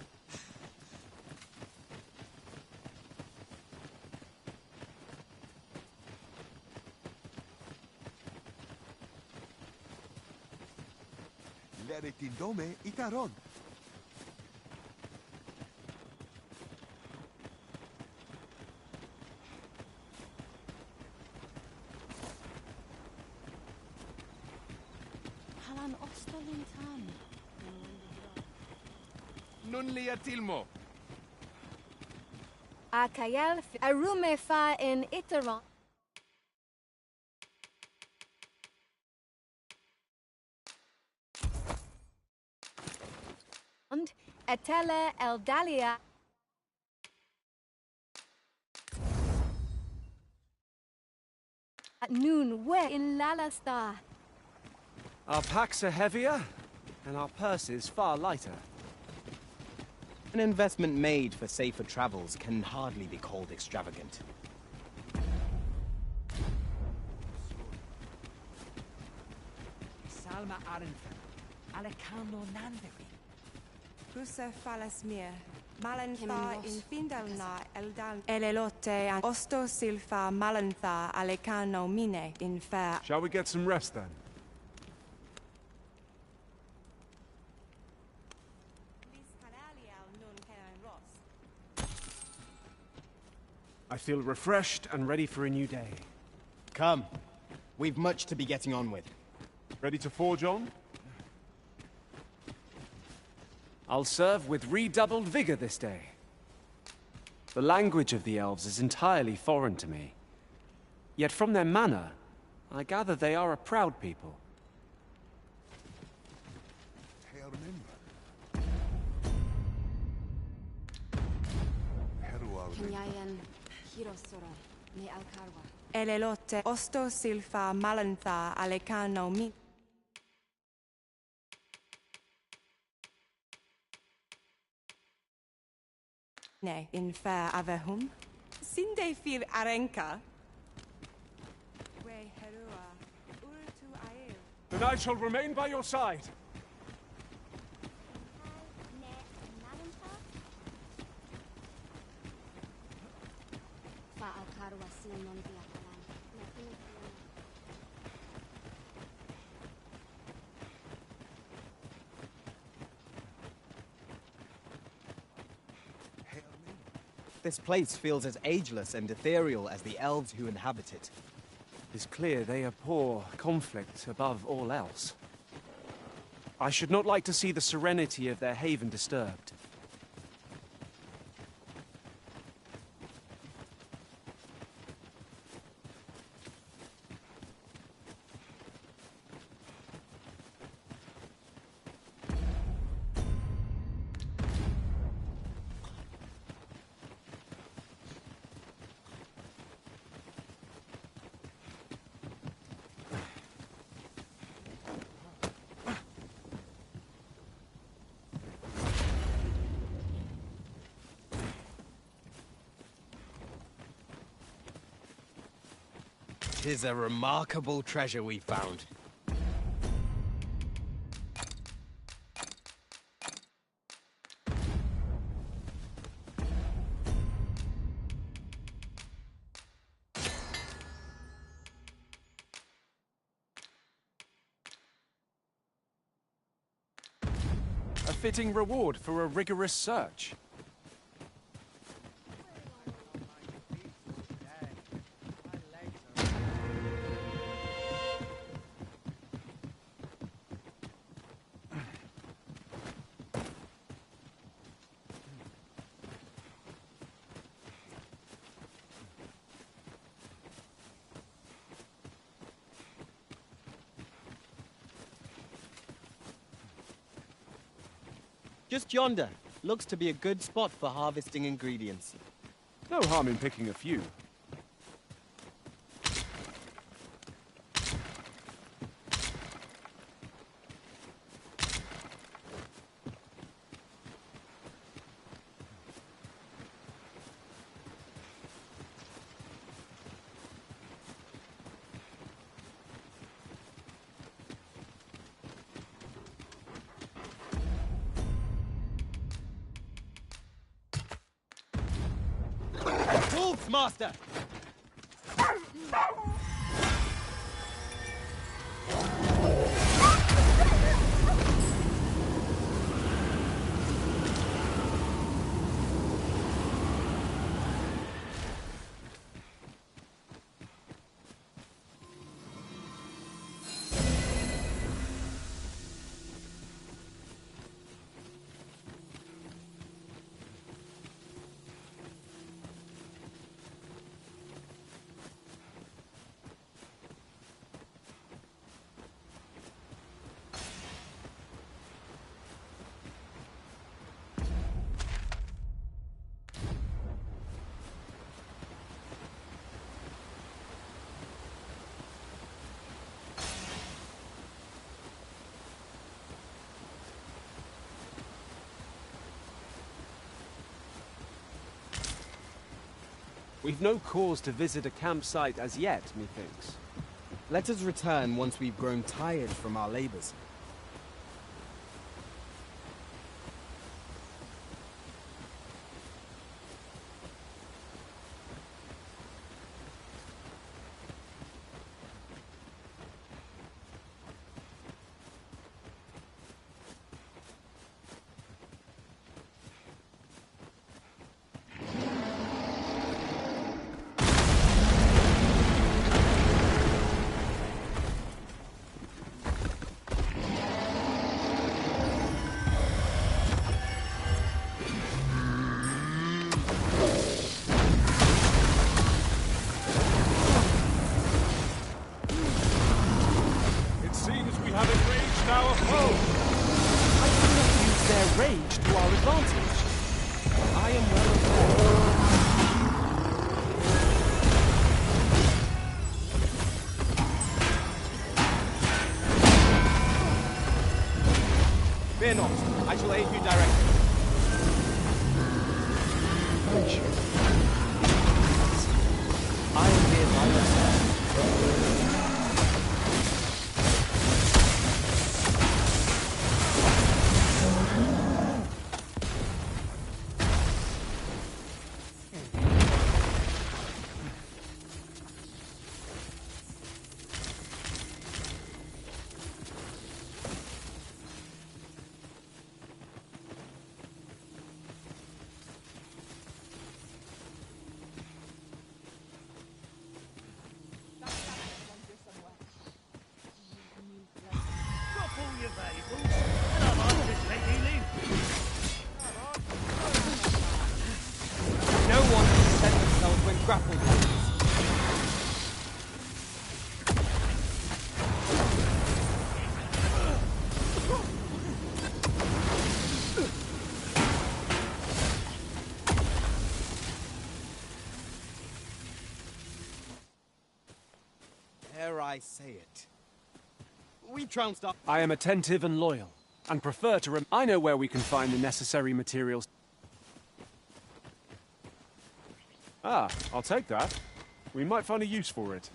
Leretindome itaron. Halan ostolin tam. Nun liatilmo. Akayel arume fa in iteron. And etele eldalia. At noon, where in Lalasta? Our packs are heavier, and our purses far lighter. An investment made for safer travels can hardly be called extravagant. Salma Arenfer, Alecano Nanderi. Rusa falasmir. Malantha infindalna eldan elelote and osto silfa malantha alecano mine in fair. Shall we get some rest then? I feel refreshed and ready for a new day. Come. We've much to be getting on with. Ready to forge on? I'll serve with redoubled vigor this day. The language of the elves is entirely foreign to me. Yet from their manner, I gather they are a proud people. Kenyayan Hirosora ne Alkarwa. Elelote osto silfa malantha alecano mine. In fair avehum. Sinde fil arenka. We herua. Urtu ail. Then I shall remain by your side. Fa Alkarwa sinon diakalan. This place feels as ageless and ethereal as the elves who inhabit it. It's clear they abhor conflict above all else. I should not like to see the serenity of their haven disturbed. Tis a remarkable treasure we found. fitting reward for a rigorous search. Just yonder. Looks to be a good spot for harvesting ingredients. No harm in picking a few. Wolves, Master! We've no cause to visit a campsite as yet, methinks. Let us return once we've grown tired from our labors. Fear not, I shall aid you directly. I am here by your side. No one can set themselves when grappled with this. Dare I say it? We trounced up. I am attentive and loyal, and prefer to I know where we can find the necessary materials. Ah, I'll take that. We might find a use for it.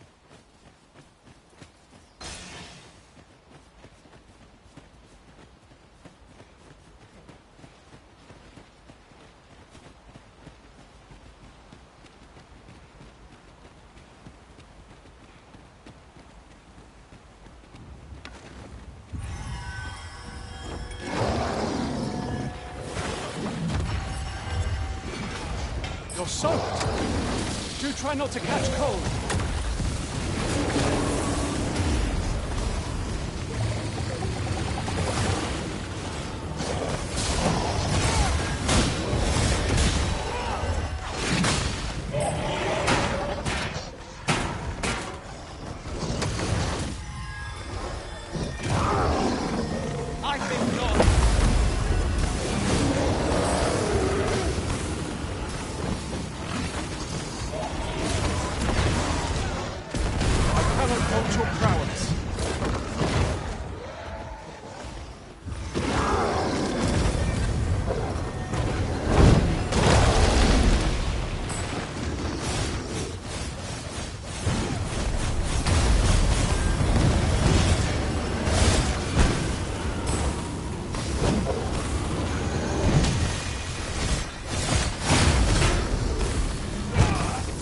You're soaked. Do try not to catch cold.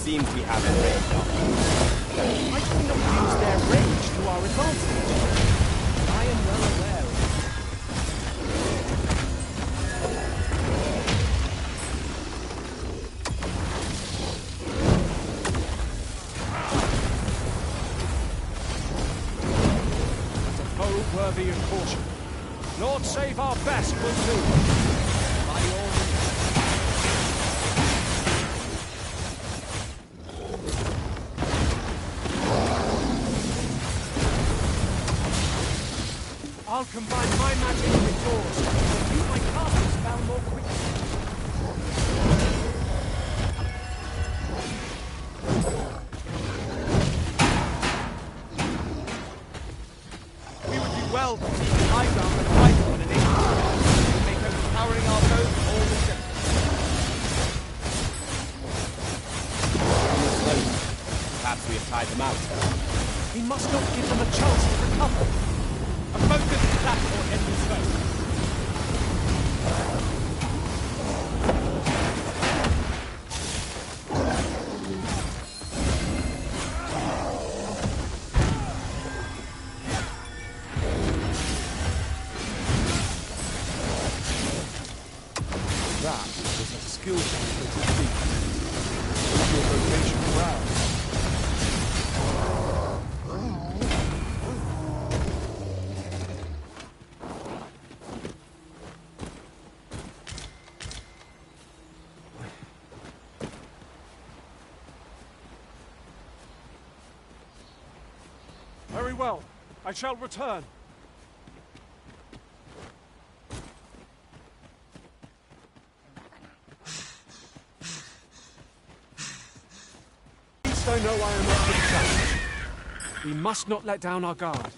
Seems we have a range on. Why can we not use their range to our advantage? I am well aware of It's a foe worthy of caution. Lord save our best will do. By your I'll combine my magic with yours, and use my casting spell more quickly. We would do well to keep an eye down and fight on an ancient make overpowering our foes all the same. Perhaps we have tired them out. We must not give them a chance to recover. A focused attack or enemy's foe. That was a skillful little feat. Your vocation proud. Very well. I shall return. At least I know I am up to the challenge. We must not let down our guard.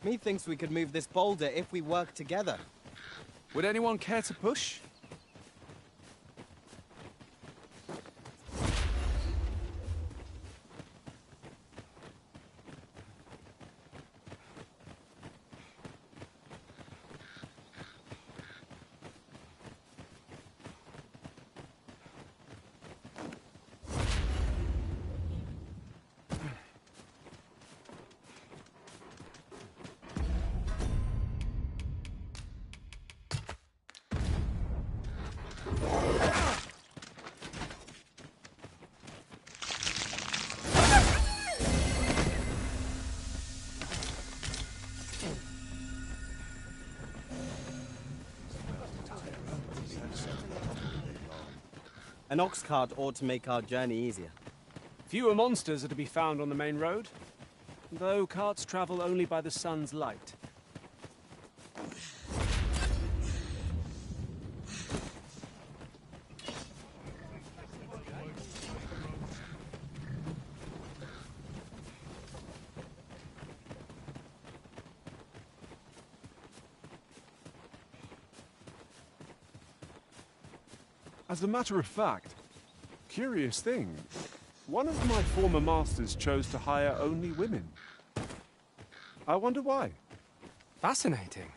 Methinks we could move this boulder if we work together. Would anyone care to push? An ox cart ought to make our journey easier. Fewer monsters are to be found on the main road, though carts travel only by the sun's light. As a matter of fact, curious thing, one of my former masters chose to hire only women. I wonder why. Fascinating.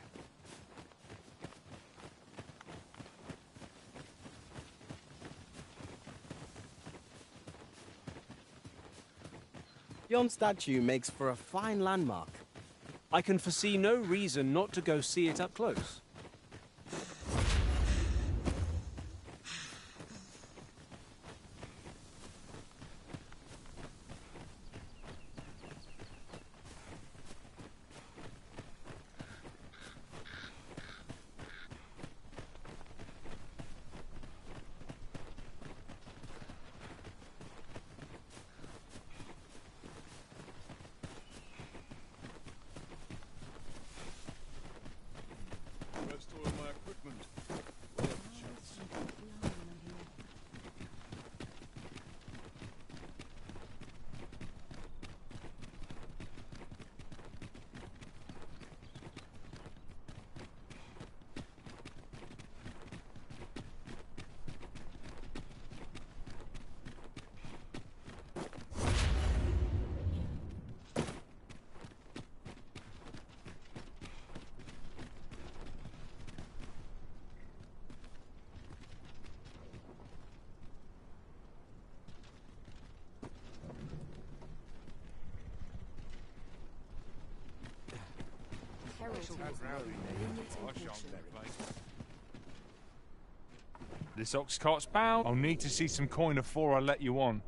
Yon statue makes for a fine landmark. I can foresee no reason not to go see it up close. This ox cart's bound. I'll need to see some coin before I let you on.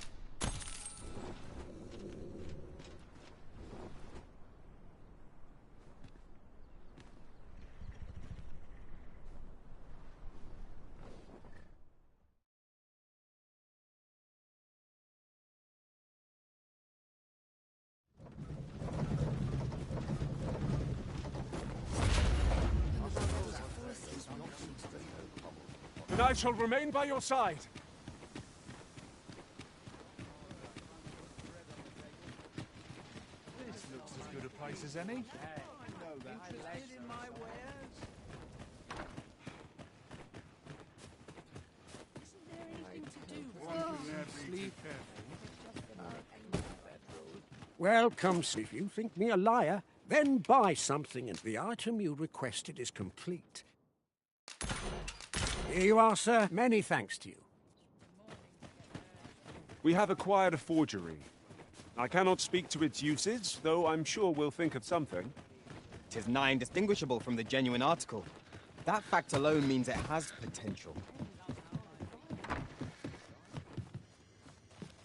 And I shall remain by your side. This looks as good a place as any. Interested in my wares? Isn't there anything to do? Welcome. If you think me a liar, then buy something and the item you requested is complete. Here you are, sir. Many thanks to you. We have acquired a forgery. I cannot speak to its usage, though I'm sure we'll think of something. 'Tis nigh indistinguishable from the genuine article. That fact alone means it has potential.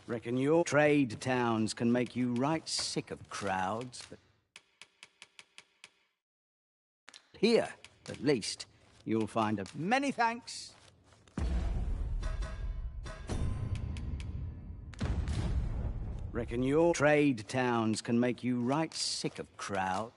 Reckon your trade towns can make you right sick of crowds, but here, at least, you'll find a... Many thanks. Reckon your trade towns can make you right sick of crowd.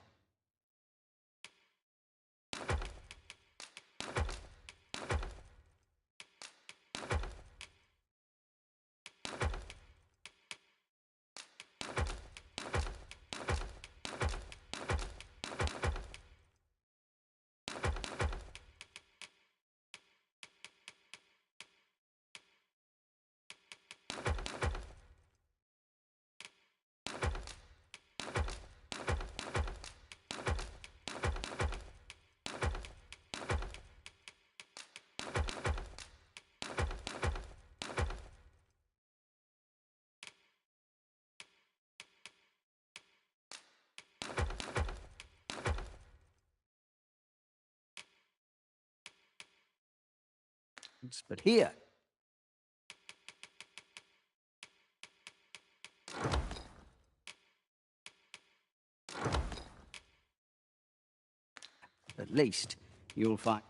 But here, at least, you'll find...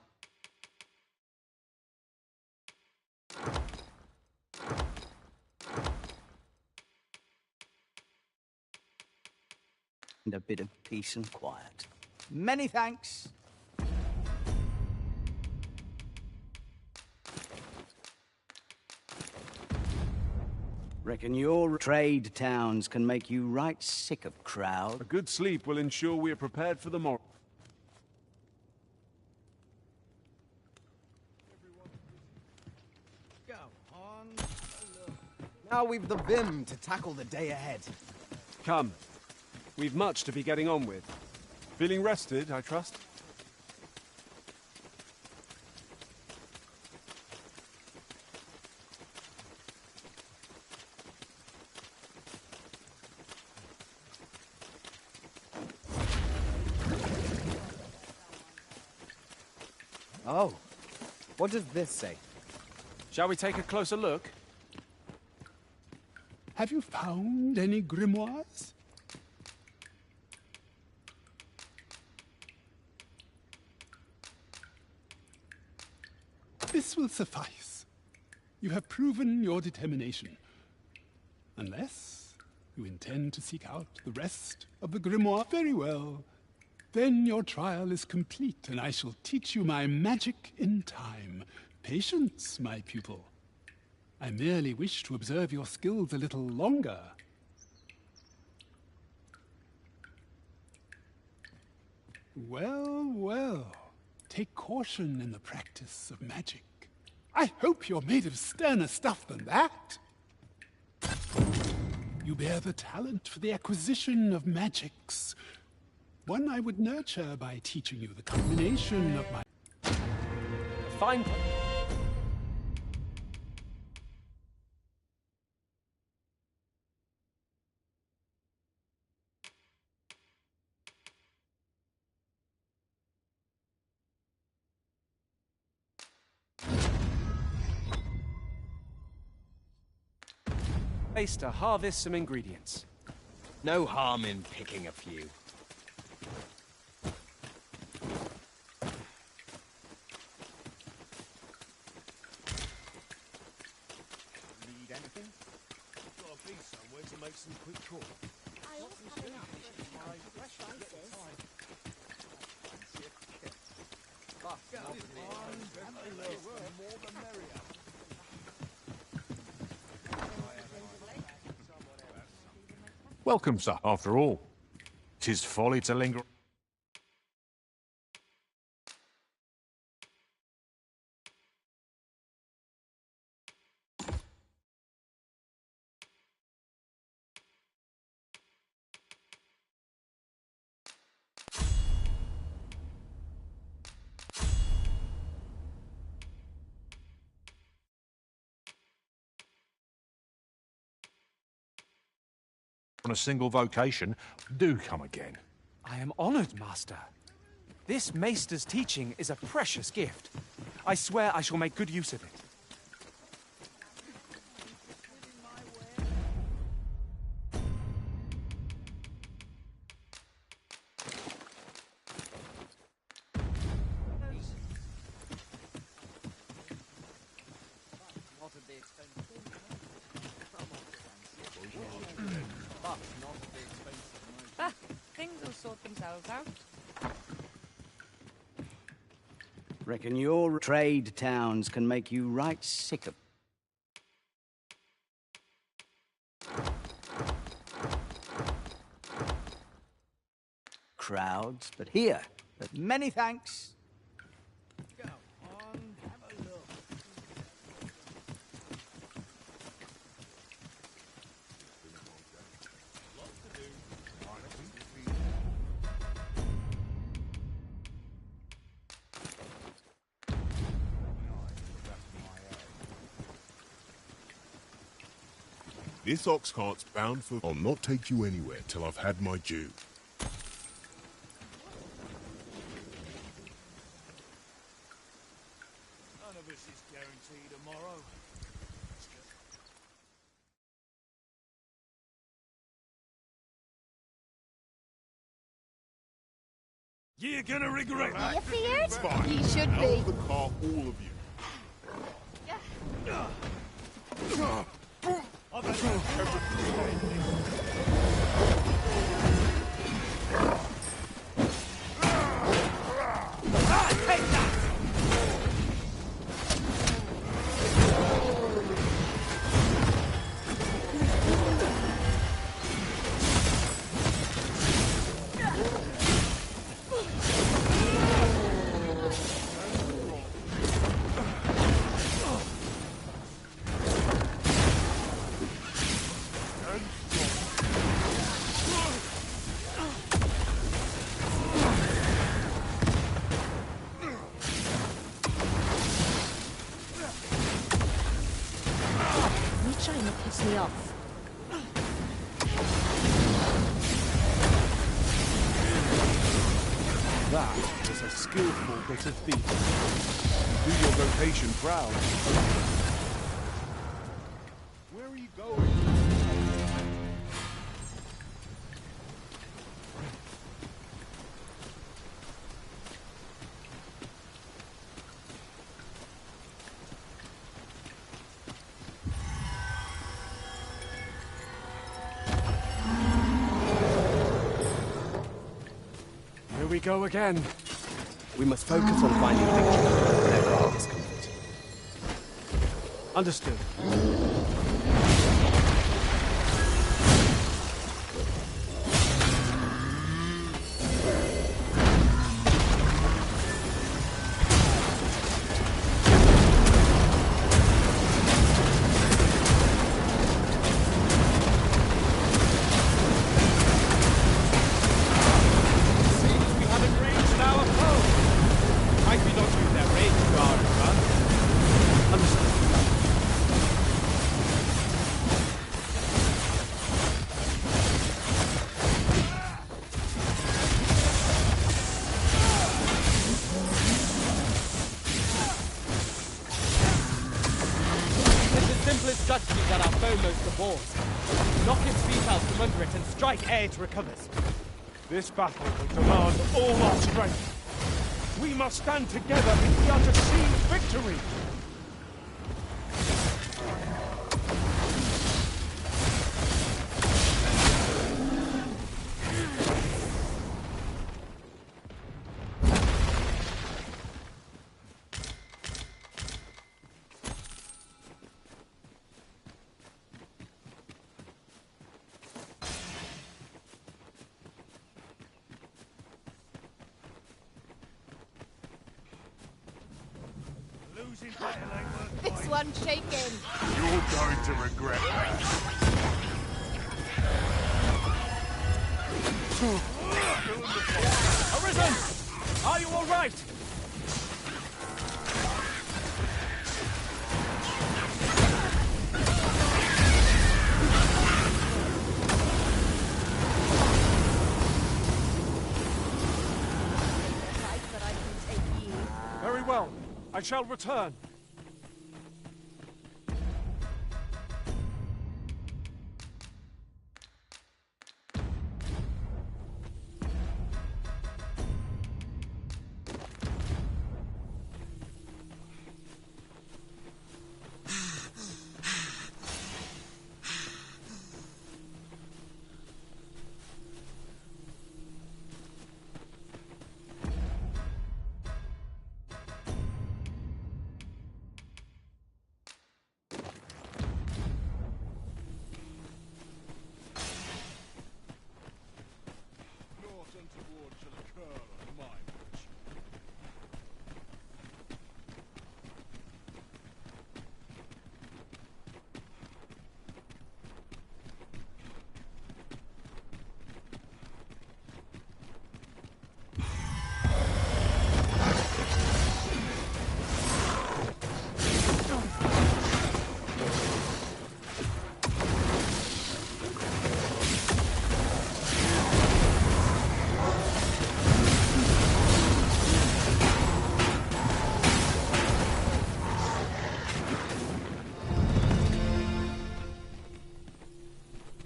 and a bit of peace and quiet. Many thanks. Reckon your trade towns can make you right sick of crowd. A good sleep will ensure we are prepared for the morrow. Now we've the vim to tackle the day ahead. Come. We've much to be getting on with. Feeling rested, I trust? Oh, what does this say? Shall we take a closer look? Have you found any grimoires? This will suffice. You have proven your determination. Unless you intend to seek out the rest of the grimoire, very well. Then your trial is complete, and I shall teach you my magic in time. Patience, my pupil. I merely wish to observe your skills a little longer. Well, well. Take caution in the practice of magic. I hope you're made of sterner stuff than that. You bear the talent for the acquisition of magics. One I would nurture by teaching you the combination of my... Fine. Place to harvest some ingredients. No harm in picking a few. Need anything? Gotta be somewhere to make some quick call. I also have enough for fresh spices. More the merrier. Welcome, sir, after all. 'Tis folly to linger. On a single vocation, do come again. I am honored, Master. This Maester's teaching is a precious gift. I swear I shall make good use of it. Things will sort themselves out. Reckon your trade towns can make you right sick of... crowds, but here. But many thanks. Go on, have a look. This ox cart's bound for... I'll not take you anywhere till I've had my due. None of us is guaranteed tomorrow. You're gonna regret that. You feared? Fine. You should Out be. of the car, all of you. piss me off. That was a skillful bit of thieving. Do your vocation proud. Where are you going? Here we go again. We must focus on finding victory, whatever our discomfort. Understood. Strategy that our foe most abhors. Knock its feet out from under it and strike ere it recovers. This battle will demand all our strength. We must stand together if we are to seize victory. This one's shaking. You're going to regret that. Arisen! Are you all right? Very well. I shall return.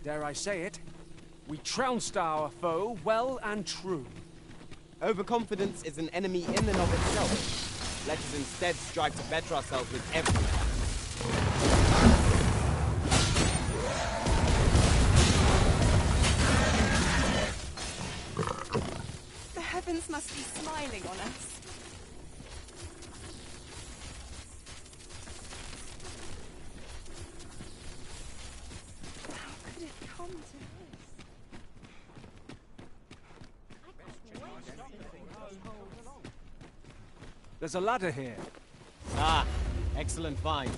Dare I say it, we trounced our foe well and true. Overconfidence is an enemy in and of itself. Let us instead strive to better ourselves with every The heavens must be smiling on us. How could it come to this? There's a ladder here. Ah, excellent find.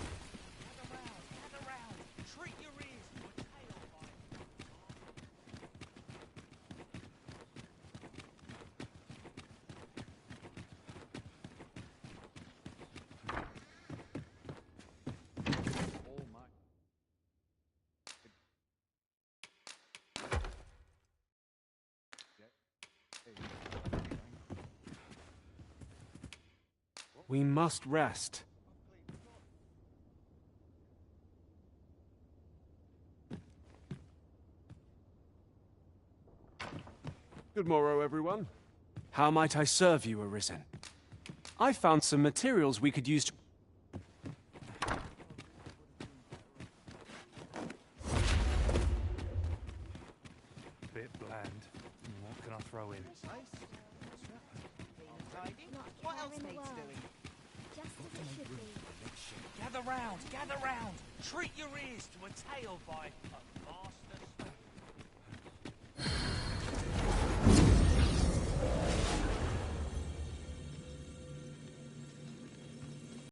We must rest. Good morrow, everyone. How might I serve you, Arisen? I found some materials we could use to... Bit bland. What can I throw in? What else needs doing? Just as it should be. Gather round, gather round. Treat your ears to a tale by a master